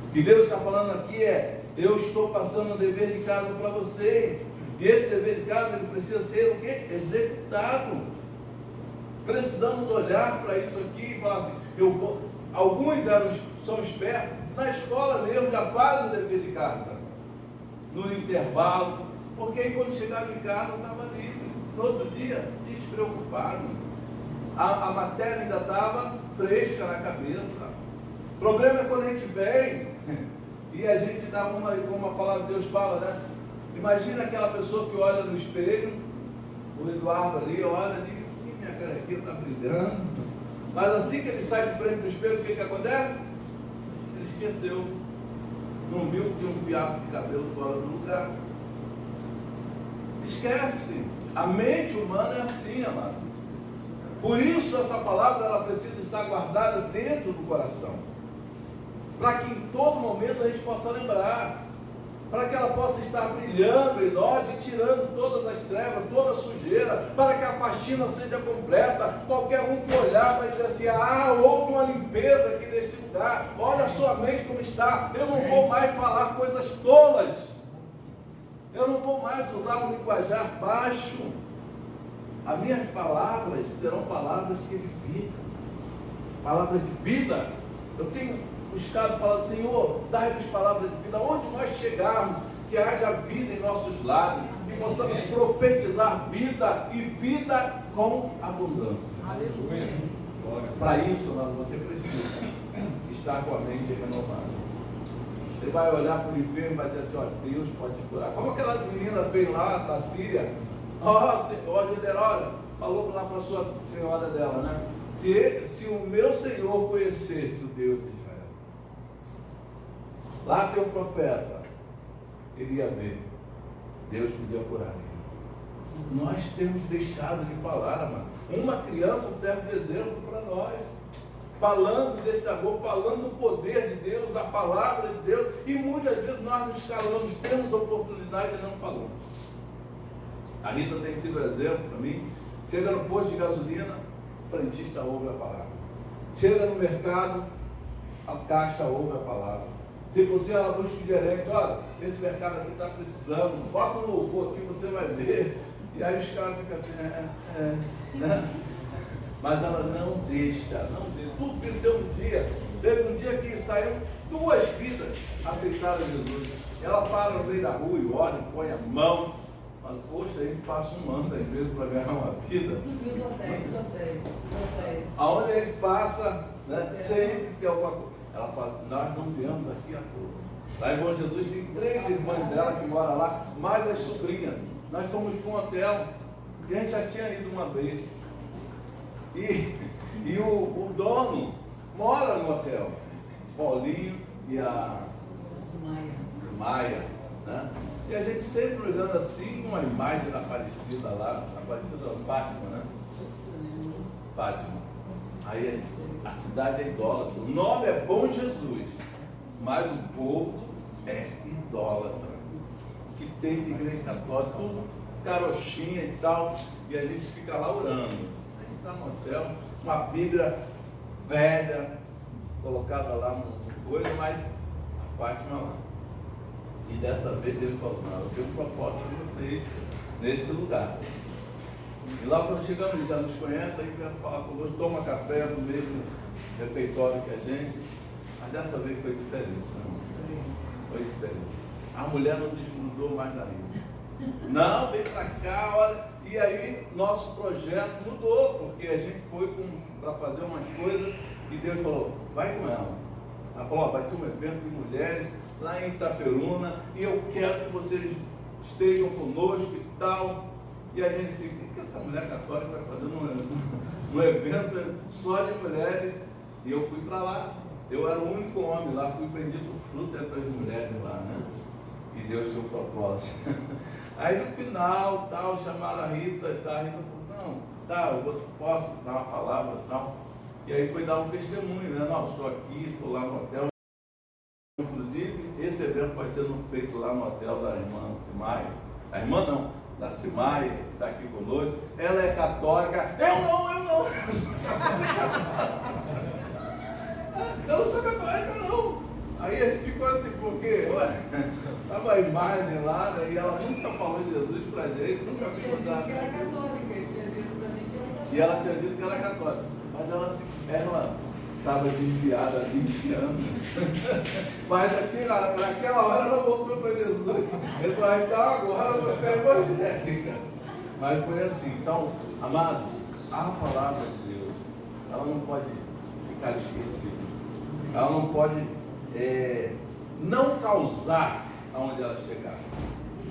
O que Deus está falando aqui é: eu estou passando um dever de casa para vocês. E esse dever de casa, ele precisa ser o quê? Executado. Precisamos olhar para isso aqui e falar assim: alguns são espertos, na escola mesmo já fazem o dever de casa, no intervalo, porque aí quando chegava em casa estava livre, no outro dia despreocupado, a matéria ainda estava fresca na cabeça. O problema é quando a gente vem e a gente dá como a palavra de Deus fala, né? Imagina aquela pessoa que olha no espelho, o Eduardo ali, olha ali, minha carequinha está brilhando, mas assim que ele sai de frente do espelho, o que acontece? Ele esqueceu, não viu que tinha um fiapo de cabelo fora do lugar. Esquece. A mente humana é assim, amado. Por isso essa palavra ela precisa estar guardada dentro do coração, para que em todo momento a gente possa lembrar, para que ela possa estar brilhando em nós e tirando todas as trevas, toda a sujeira, para que a faxina seja completa. Qualquer um que olhar vai dizer assim: houve uma limpeza aqui neste lugar, olha a sua mente como está. Eu não vou mais falar coisas tolas, eu não vou mais usar um linguajar baixo. As minhas palavras serão palavras que edificam, palavras de vida. Eu tenho buscado falar: Senhor, dai-nos palavras de vida, onde nós chegarmos, que haja vida em nossos lábios, e possamos profetizar vida e vida com abundância.
Aleluia.
Para isso, você precisa estar com a mente renovada. Você vai olhar para o enfermo e vai dizer assim: ó, Deus pode te curar. Como aquela menina veio lá da Síria, falou lá para a sua senhora dela, né? Se o meu Senhor conhecesse o Deus de Israel, lá tem um profeta, ele ia ver, Deus podia curar ele. Nós temos deixado de falar, amado. Uma criança serve de exemplo para nós, falando desse amor, falando do poder de Deus, da palavra de Deus, e muitas vezes nós nos calamos, temos oportunidade e não falamos. A Rita tem sido exemplo para mim. Chega no posto de gasolina, o frentista ouve a palavra. Chega no mercado, a caixa ouve a palavra. Se você ela busca o gerente: olha, esse mercado aqui está precisando, bota um louvor aqui, você vai ver. E aí os caras ficam assim, né? Mas ela não deixa. Tudo que tem um dia. Teve um dia que saíram 2 vidas aceitaram Jesus. Ela para no meio da rua e ora, põe a mão. Mas, poxa, aí passa um ano da empresa para ganhar uma vida. Aonde ele passa, né, sempre tem alguma coisa. Ela fala, nós não viemos daqui a pouco. Lá em Bom Jesus tem 3 irmãs dela que moram lá, mais as sobrinhas. Nós fomos para um hotel e a gente já tinha ido uma vez. E o dono mora no hotel. Paulinho e a Maia, né? E a gente sempre olhando assim, uma imagem da Aparecida lá, Aparecida Fátima, né? Fátima. Aí a cidade é idólatra. O nome é Bom Jesus, mas o povo é idólatra. Que tem de igreja católica, tudo carochinha e tal, e a gente fica lá orando. A gente está no hotel, uma Bíblia velha, colocada lá no coisa, mas a Fátima lá. E dessa vez Deus falou, não, eu tenho um propósito de vocês nesse lugar. E lá quando chegamos, ele já nos conhece, aí vai falar conosco, toma café no mesmo refeitório que a gente. Mas dessa vez foi diferente, né? Foi diferente. A mulher não desgrudou mais daí. Não, vem pra cá, olha. E aí nosso projeto mudou, porque a gente foi para fazer umas coisas e Deus falou, vai com ela. Ela falou, ó, vai ter um evento de mulheres lá em Itaperuna e eu quero que vocês estejam conosco e tal. E a gente disse, o que essa mulher católica vai fazer num evento só de mulheres? E eu fui para lá. Eu era o único homem lá, fui bendito fruto entre as mulheres lá, né? E Deus tinha um propósito. Aí no final, tal, chamaram a Rita e tal. A Rita falou, não, tá, eu posso dar uma palavra e tal. E aí foi dar um testemunho, né? Não, estou aqui, estou lá no hotel. Inclusive, esse evento vai ser feito lá no hotel da irmã Simaia. A irmã não, da Simaia, que está aqui conosco. Ela é católica. Eu não. Eu não sou católica, não. Aí a gente ficou assim, porque, ué, estava a imagem lá, né, e ela nunca falou de Jesus para a gente, nunca ficou nada. E ela tinha dito que era católica. Mas ela estava desviada há 20 anos. Mas naquela hora ela voltou para Jesus. Ele falou, então agora você é evangélica. Mas foi assim. Então, amados, a palavra de Deus, ela não pode ficar esquecida. Ela não pode não causar aonde ela chegar.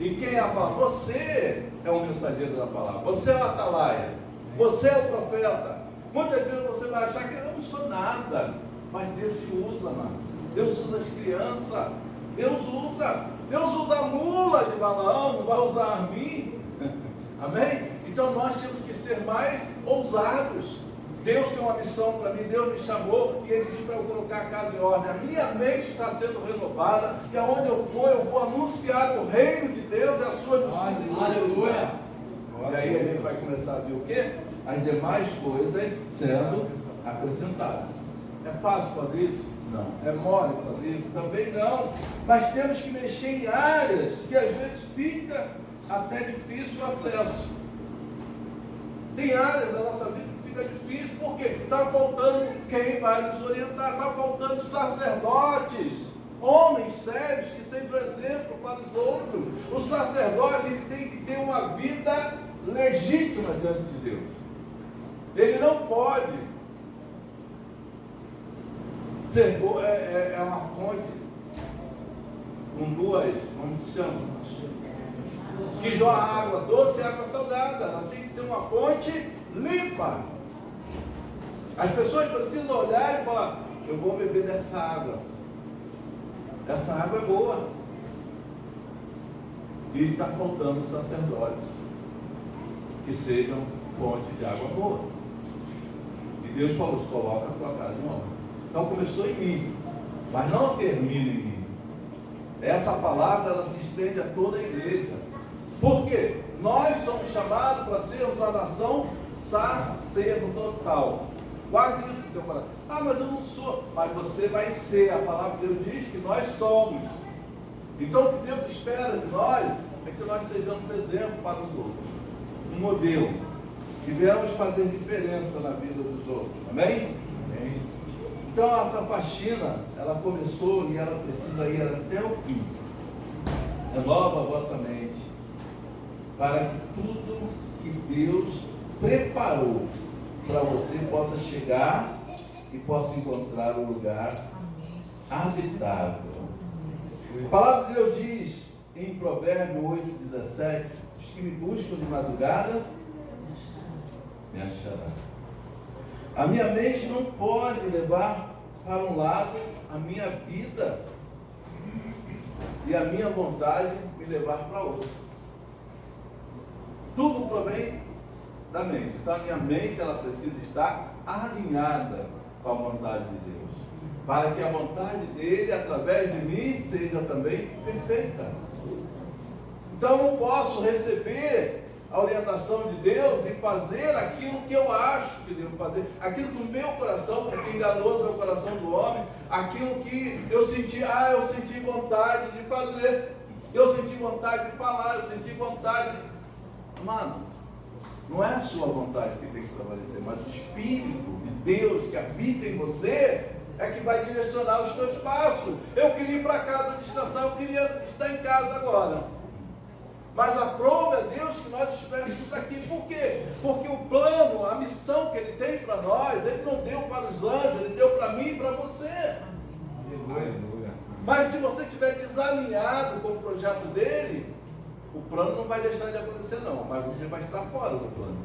E quem é a palavra? Você é o mensageiro da palavra. Você é o atalaia. Você é o profeta. Muitas vezes você vai achar que eu não sou nada. Mas Deus te usa, mano. Deus usa as crianças. Deus usa a mula de Balaão, não vai usar a mim. Amém? Então nós temos que ser mais ousados. Deus tem uma missão para mim, Deus me chamou e Ele diz para eu colocar a casa em ordem. A minha mente está sendo renovada e aonde eu for, eu vou anunciar o reino de Deus e a sua justiça. Aleluia! E aí a gente vai começar a ver o quê? As demais coisas sendo acrescentadas. É fácil fazer isso? Não. É mole fazer isso? Também não. Mas temos que mexer em áreas que às vezes fica até difícil o acesso. Tem áreas da nossa vida que fica difícil, porque está faltando quem vai nos orientar, está faltando sacerdotes, homens sérios que sejam exemplo para os outros. O sacerdote ele tem que ter uma vida legítima diante de Deus. Ele não pode ser uma fonte com duas, como se chama? Que jorra água doce e água salgada. Ela tem que ser uma fonte limpa. As pessoas precisam olhar e falar, eu vou beber dessa água. Essa água é boa. E está faltando sacerdotes que sejam fonte de água boa. E Deus falou, coloca a tua casa em ordem. Então começou em mim, mas não termina em mim. Essa palavra ela se estende a toda a igreja. Por quê? Nós somos chamados para sermos uma nação sacerdotal. Guarde isso no teu coração. Ah, mas eu não sou. Mas você vai ser. A palavra de Deus diz que nós somos. Então o que Deus espera de nós é que nós sejamos exemplo para os outros. Um modelo. Que venhamos fazer diferença na vida dos outros. Amém? Amém. Então essa faxina, ela começou e ela precisa ir até o fim. Renova a vossa mente. para que tudo que Deus preparou para você possa chegar e possa encontrar um lugar habitável. A palavra de Deus diz em Provérbios 8:17: os que me buscam de madrugada me acharão. A minha mente não pode levar para um lado a minha vida e a minha vontade me levar para outro. Tudo provém da mente. Então a minha mente, ela precisa estar alinhada com a vontade de Deus, para que a vontade dele através de mim seja também perfeita. Então eu não posso receber a orientação de Deus e fazer aquilo que eu acho que devo fazer, aquilo que o meu coração, porque enganoso é o coração do homem, aquilo que eu senti vontade de fazer, eu senti vontade de falar, eu senti vontade. Mano, não é a sua vontade que tem que prevalecer, mas o Espírito de Deus que habita em você é que vai direcionar os teus passos. Eu queria ir para casa descansar, eu queria estar em casa agora. Mas a prova é Deus que nós estivéssemos aqui. Por quê? Porque o plano, a missão que Ele tem para nós, Ele não deu para os anjos, Ele deu para mim e para você.
Aleluia.
Mas se você estiver desalinhado com o projeto dEle, o plano não vai deixar de acontecer não, mas você vai estar fora do plano.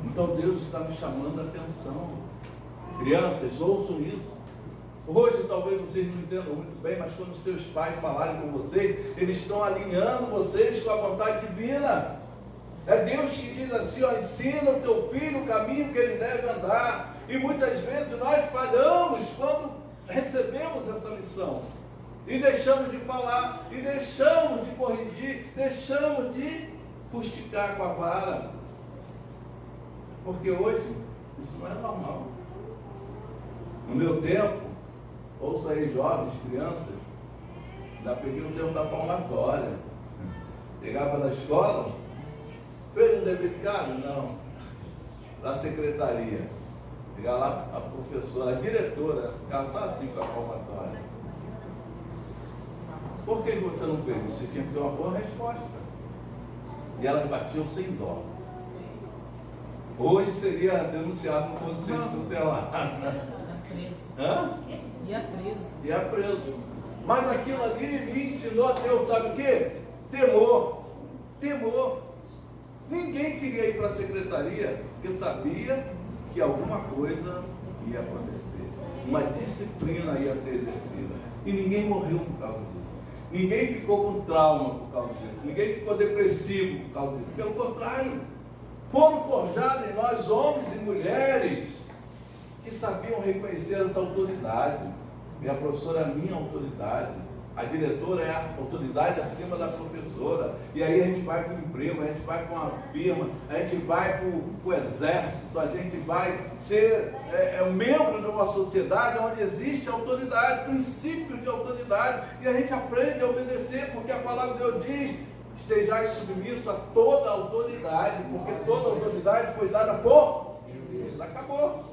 Então Deus está me chamando a atenção. Crianças, ouçam isso. Hoje talvez vocês não entendam muito bem, mas quando seus pais falarem com vocês, eles estão alinhando vocês com a vontade divina. É Deus que diz assim, ó, ensina o teu filho o caminho que ele deve andar. E muitas vezes nós falhamos quando recebemos essa missão. E deixamos de falar, e deixamos de corrigir, deixamos de fustigar com a vara. Porque hoje isso não é normal. No meu tempo, ouça aí, jovens, crianças, ainda peguei o tempo da palmatória. Chegava na escola, fez um dever de casa? Não. Da secretaria. Chegava lá, a professora, a diretora, ficava só assim com a palmatória. Por que você não fez? Você tinha que ter uma boa resposta. E elas batiam sem dó. Hoje seria denunciado no conselho tutelar. Hã? Ia preso. Mas aquilo ali me ensinou a ter, sabe o quê? Temor. Ninguém queria ir para a secretaria porque sabia que alguma coisa ia acontecer. Uma disciplina ia ser exercida. E ninguém morreu por causa disso. Ninguém ficou com trauma por causa disso. Ninguém ficou depressivo por causa disso. Pelo contrário, foram forjados em nós homens e mulheres que sabiam reconhecer essa autoridade. Minha professora é a minha autoridade. A diretora é a autoridade acima da professora. E aí a gente vai para o emprego, a gente vai para uma firma, a gente vai para o exército, a gente vai ser um membro de uma sociedade onde existe autoridade, princípios de autoridade, e a gente aprende a obedecer, porque a palavra de Deus diz: estejais submissos a toda a autoridade, porque toda a autoridade foi dada por Deus. Acabou.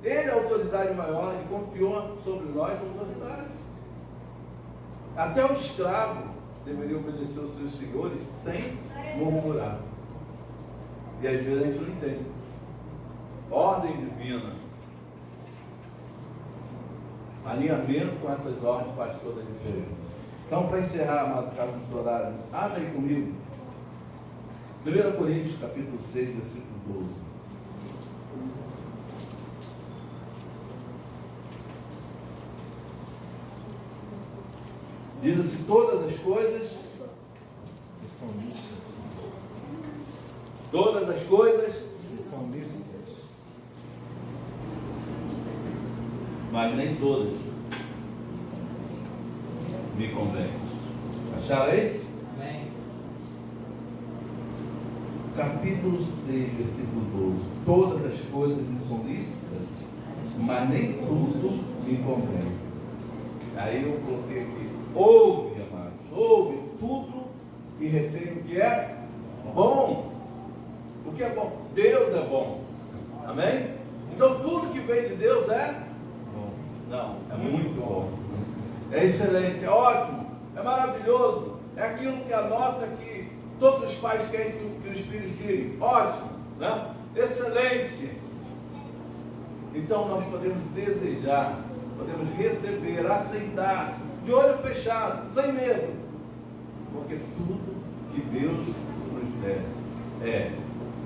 Ele é a autoridade maior e confiou sobre nós a autoridade. Até o escravo deveria obedecer aos seus senhores sem murmurar. E às vezes a gente não entende. Ordem divina. Alinhamento com essas ordens faz toda a diferença. Então, para encerrar, amado Carlos do horário, abre aí comigo 1 Coríntios capítulo 6, versículo 12. Diz assim: todas as coisas
Que são lícitas.
Todas as coisas
Que são lícitas.
mas nem todas me convém. Acharam aí?
Amém.
Capítulo 6, versículo 12. Todas as coisas me são lícitas, mas nem tudo me convém. Aí eu coloquei aqui: ouve, amados, ouve tudo que refere o que é bom. O que é bom? Deus é bom. Amém? Então tudo que vem de Deus é bom. Não, é muito bom. É excelente, é ótimo, é maravilhoso, é É aquilo que anota que todos os pais querem que os filhos criem. Ótimo, né? Excelente. Então nós podemos desejar, podemos receber, aceitar, de olho fechado, sem medo. Porque tudo que Deus nos der é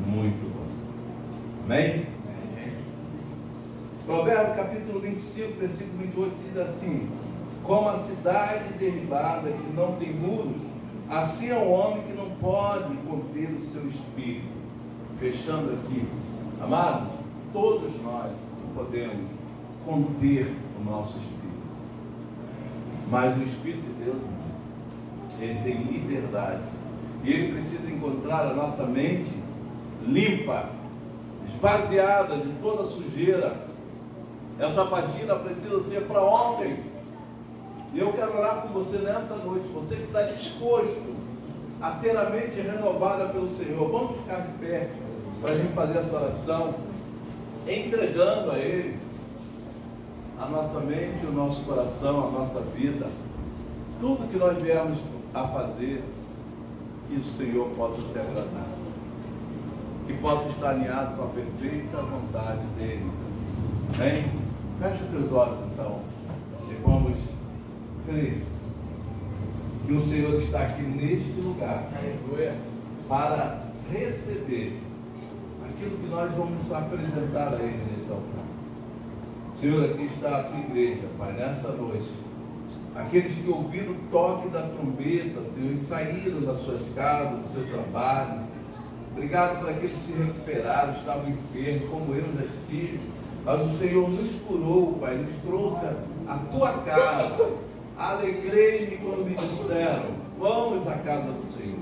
muito bom. Amém? Provérbios capítulo 25, versículo 28 diz assim: como a cidade derribada que não tem muros, assim é o homem que não pode conter o seu espírito. Fechando aqui, amados, todos nós podemos conter o nosso espírito, mas o Espírito de Deus, ele tem liberdade, e ele precisa encontrar a nossa mente limpa, esvaziada de toda sujeira. Essa faxina precisa ser para ontem. E eu quero orar com você nessa noite, você que está disposto a ter a mente renovada pelo Senhor. Vamos ficar de pé para a gente fazer essa oração, entregando a Ele a nossa mente, o nosso coração, a nossa vida, tudo que nós viemos a fazer, que o Senhor possa se agradar, que possa estar alinhado com a perfeita vontade dEle. Amém? Fecha os teus olhos então, e vamos crer que o Senhor está aqui neste lugar para receber aquilo que nós vamos apresentar a Ele nesse altar. Senhor, aqui está a tua igreja, Pai, nessa noite. Aqueles que ouviram o toque da trombeta, Senhor, e saíram das suas casas, dos seus trabalhos. Obrigado por aqueles que se recuperaram, estavam enfermos, como eu já estive. Mas o Senhor nos curou, Pai, nos trouxe a tua casa. Alegrei-me quando me disseram: vamos à casa do Senhor.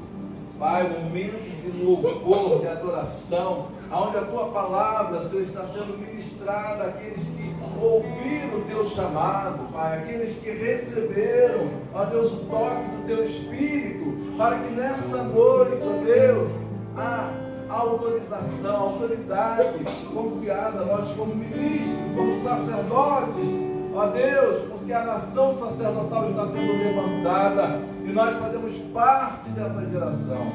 Pai, momento de louvor, de adoração, onde a tua palavra, Senhor, está sendo ministrada àqueles que ouviram o teu chamado, Pai, aqueles que receberam, ó Deus, o toque do teu Espírito, para que nessa noite, ó Deus, a autorização, a autoridade confiada, nós como ministros, como sacerdotes, ó Deus, porque a nação sacerdotal está sendo levantada e nós fazemos parte dessa geração.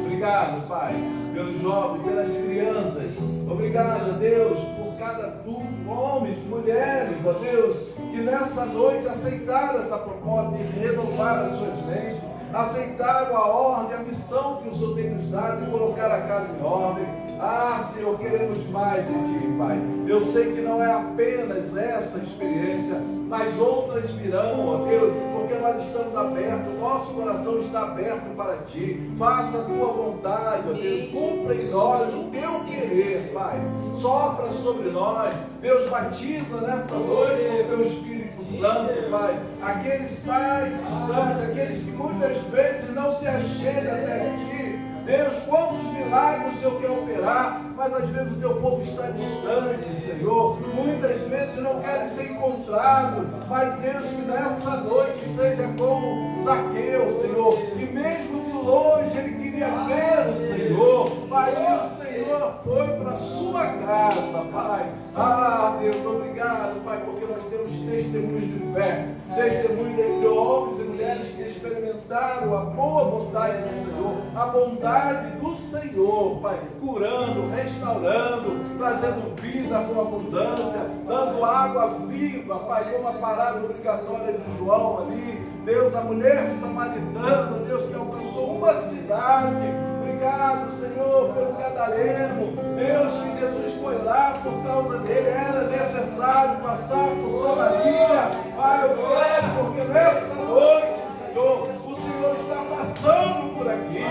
Obrigado, Pai, pelos jovens, pelas crianças. Obrigado, Deus, por cada adulto, homens, mulheres, ó Deus, que nessa noite aceitaram essa proposta de renovar as suas mentes, aceitaram a ordem, a missão que o Senhor tem nos dado de colocar a casa em ordem. Ah, Senhor, queremos mais de Ti, Pai. Eu sei que não é apenas essa experiência, mas outras virão, ó Deus, porque nós estamos abertos, o nosso coração está aberto para Ti. Faça a Tua vontade, ó Deus, cumpra em nós o Teu querer, Pai. Sopra sobre nós, Deus, batiza nessa noite com o Teu Espírito Santo, Pai. Aqueles pais distantes, aqueles que muitas vezes não se achegam até Ti. Deus, quantos milagres o Senhor quer operar, mas às vezes o teu povo está distante, Senhor. Muitas vezes não querem ser encontrados, mas Deus, que nessa noite seja como Zaqueu, Senhor, que mesmo de longe ele queria ver o Senhor, Pai, o Senhor foi para a sua casa, Pai. Ah, Deus, obrigado, Pai, porque nós temos testemunhos de fé, testemunhos de homens e mulheres que experimentaram a boa vontade do Senhor, a bondade do Senhor, Pai, curando, restaurando, trazendo vida com abundância, dando água viva, Pai, como a parada obrigatória de João ali. Deus, a mulher samaritana, Deus, que alcançou uma cidade. Obrigado, Senhor, pelo gadareno. Deus, que Jesus foi lá por causa dele, era necessário passar por Samaria. Pai, obrigado, porque nessa noite, Senhor, o Senhor está passando por aqui.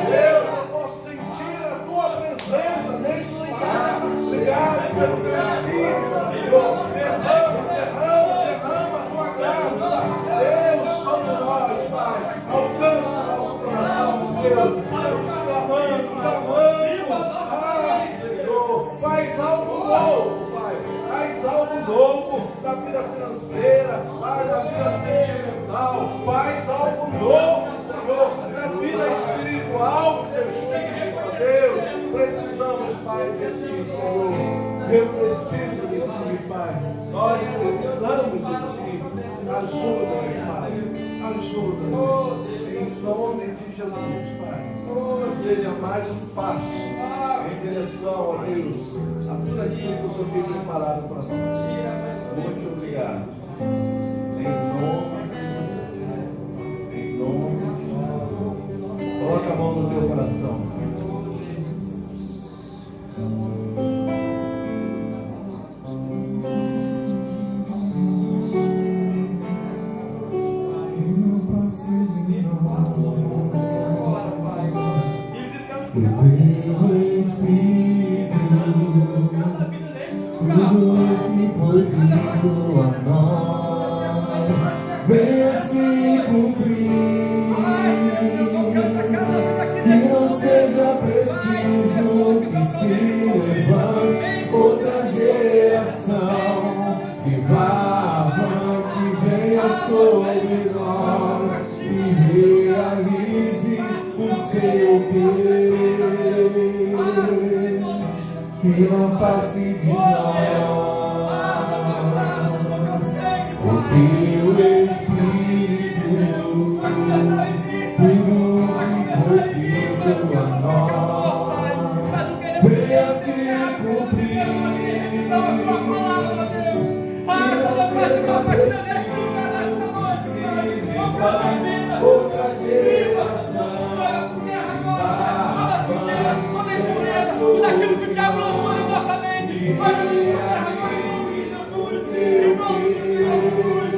Deus, eu posso sentir a tua presença neste lugar. Obrigado pelo teu Espírito, Senhor. Derrama a tua graça. Deus, sobre nós, Pai. Alcança o nosso coração, Deus. Clamando. Ah, Senhor, faz algo novo, Pai. Faz algo novo na vida financeira, na vida sentimental. Faz algo novo, Senhor, na vida espiritual, Deus, Deus. Precisamos, Pai, de Ti, Senhor. Eu preciso de Ti, Pai. Nós precisamos de Ti. Ajuda-nos, Pai. Ajuda-nos. Em nome Jesus, Pai. Oh, seja mais um passo em direção, ó Deus, a tudo aquilo que o Senhor tem preparado para nós. Muito obrigado. Em nome de Jesus. Em nome de Jesus. Coloca a mão no teu coração.
A nós venha se cumprir, que não seja preciso que se levante outra geração que vá avante, venha sobre nós e realize o seu querer, que não passe de nós. Que o Espírito tudo que foi dito a nós venha se cumprir, que não seja preciso outra geração
tudo aquilo que o diabo lançou na nossa mente, vai vir Jesus, em nome de Jesus.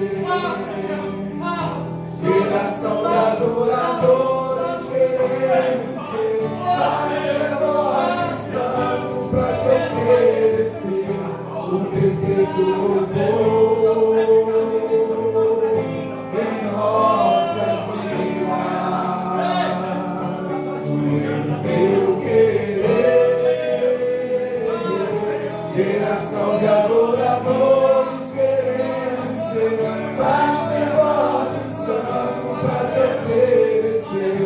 Geração de adoradores, queremos ser sacerdotes santos para te oferecer o perfeito louvor em nossas vidas, o teu querer. Geração de adoradores, queremos ser sacerdotes santos para te oferecer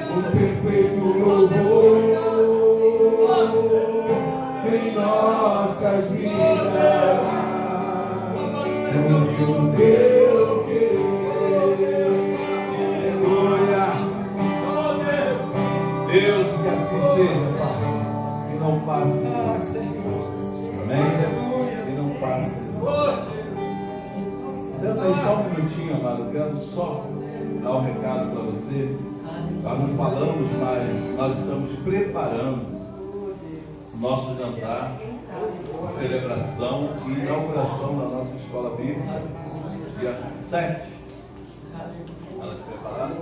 o perfeito louvor em nossas vidas, o teu querer.
Aleluia. Deus, que assim seja, Pai, que não passe. Amém? Que não passe. Senta aí só um minutinho, amado. Quero só dar um recado para você. Nós não falamos, mas nós estamos preparando o nosso jantar, celebração e inauguração da nossa escola bíblica, dia 7. Ela é separada?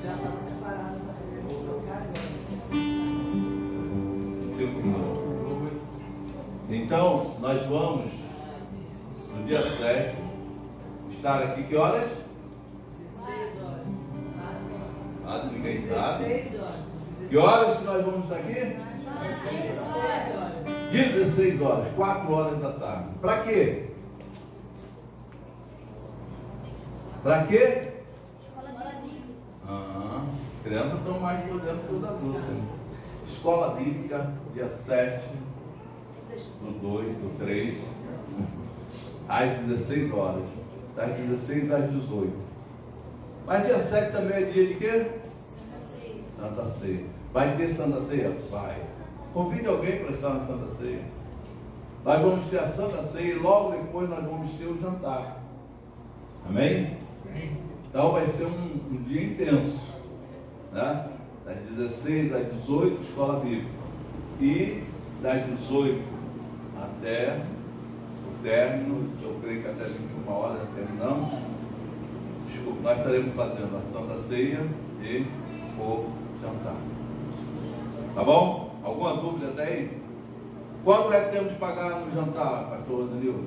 Já estava separado
Então, nós vamos, no dia 7, estar aqui, que horas?
16 horas.
Ah, ninguém sabe.
16 horas.
Que horas que nós vamos estar aqui?
16 horas.
16 horas, 4 horas da tarde. Para quê? Para quê? Crianças estão mais por dentro que os adultos. Escola Bíblica, dia 7, do 2, do 3, às 16 horas. Das 16 às 18. Mas dia 7 também é dia de quê? Santa Ceia. Vai ter Santa Ceia? Vai. Convide alguém para estar na Santa Ceia. Nós vamos ter a Santa Ceia e logo depois nós vamos ter o jantar. Amém? Então vai ser um dia intenso, né? Das 16 às 18, escola bíblica. E das 18 até o término, eu creio que até 21 horas já terminamos. Desculpa, nós estaremos fazendo a Santa Ceia e o jantar. Tá bom? Alguma dúvida até aí? Quanto é que temos que pagar no jantar, pastor Danilo?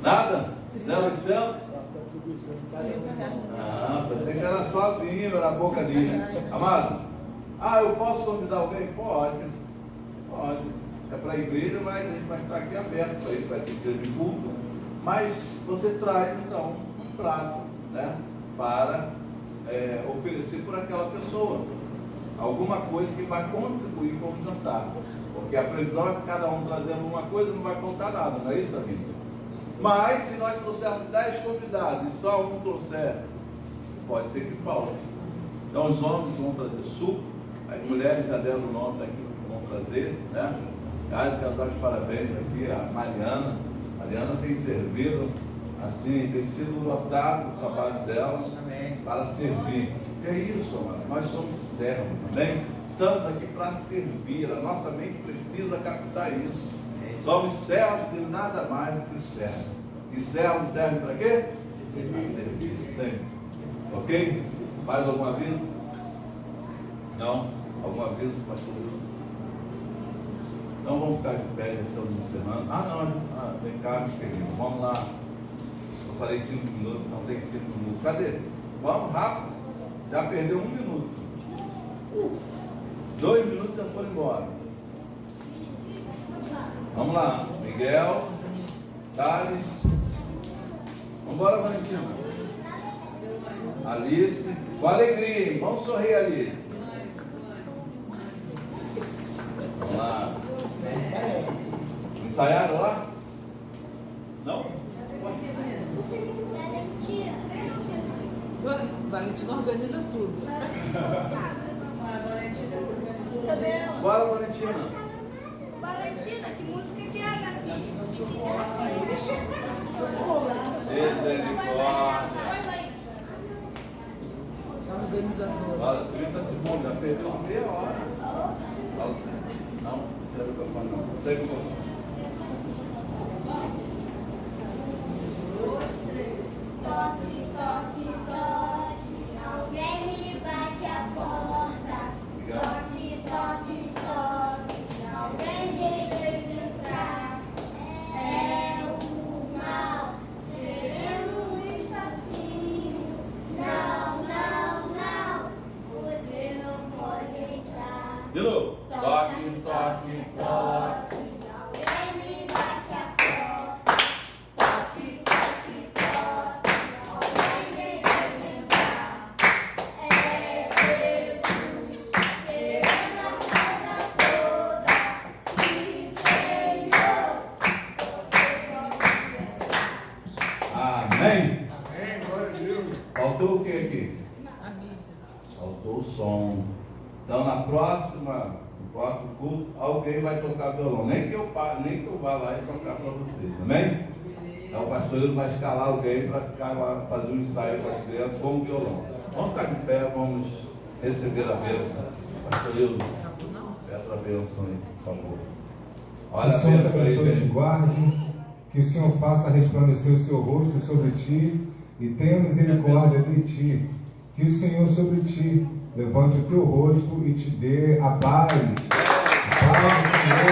Nada? 0,800? Ah, pensei que era só vinho, era pouca linha. Amado, eu posso convidar alguém? Pode. Pode. É para a igreja, mas a gente vai estar aqui aberto para isso, vai ser dia de culto. Mas você traz então um prato, né? Para oferecer por aquela pessoa. Alguma coisa que vai contribuir com o jantar. Porque a previsão é que cada um trazendo uma coisa não vai contar nada, não é isso, amigo? Mas se nós trouxermos 10 convidados e só um trouxer, pode ser que falte. Então os homens vão trazer suco, as mulheres já deram o nome daquilo que vão trazer, né? Quero dar os parabéns aqui a Mariana. Mariana tem servido, assim, tem sido lotado o trabalho dela para servir. É isso, amado. Nós somos servos, também. Estamos aqui para servir. A nossa mente precisa captar isso. Somos servos e nada mais do que servos. E servos servem para quê? Servir. Sempre. Ok? Mais algum aviso? Não? Algum aviso, pastor? Então vamos ficar de pé, já estamos encerrando. Vem cá, meu querido. Vamos lá. Eu falei 5 minutos, não tem 5 minutos. Cadê? Vamos rápido. Já perdeu 1 minuto. 2 minutos já foram embora. Vamos lá. Miguel, Thales. Vamos embora, Valentina. Alice. Com alegria, hein? Vamos sorrir, Alice. Vamos lá. Ensaiaram lá? Não?
Valentina organiza tudo.
Bora, Valentina.
Valentina, que música que é essa?
Misericórdia.
Organizadora.
Olha, 30 segundos, já perdeu meia hora. Não, não quero que eu fale, não. Segue um pouco.
Toque, toque, toque, alguém me bate a porta. Toque, toque, toque, alguém deseja entrar. É o mal, querendo um espacinho. Não, não, não, você não pode entrar.
De novo. Toque, toque, toque.
Alguém me bate a porta. Toque, toque, toque, alguém deseja entrar. É Jesus, querendo a casa toda. Sim, Senhor,
Amém.
Amém, glória a Deus.
Faltou o que aqui?
A mídia.
Faltou o som. Então no próximo culto, alguém vai tocar violão. Nem que eu vá lá e tocar para vocês. Amém? Então o pastor Hildo vai escalar alguém para ficar lá, fazer um ensaio com as crianças com o violão. Vamos ficar de pé, vamos receber a bênção. Pastor Hildo, peça a bênção aí, por favor.
Que
Olha
o
a
Senhor te
bênção aí,
abençoe e te
gente.
guarde, que o Senhor faça resplandecer o seu rosto sobre ti e tenha misericórdia de ti. Que o Senhor sobre ti levante o teu rosto e te dê a paz. A paz do Senhor.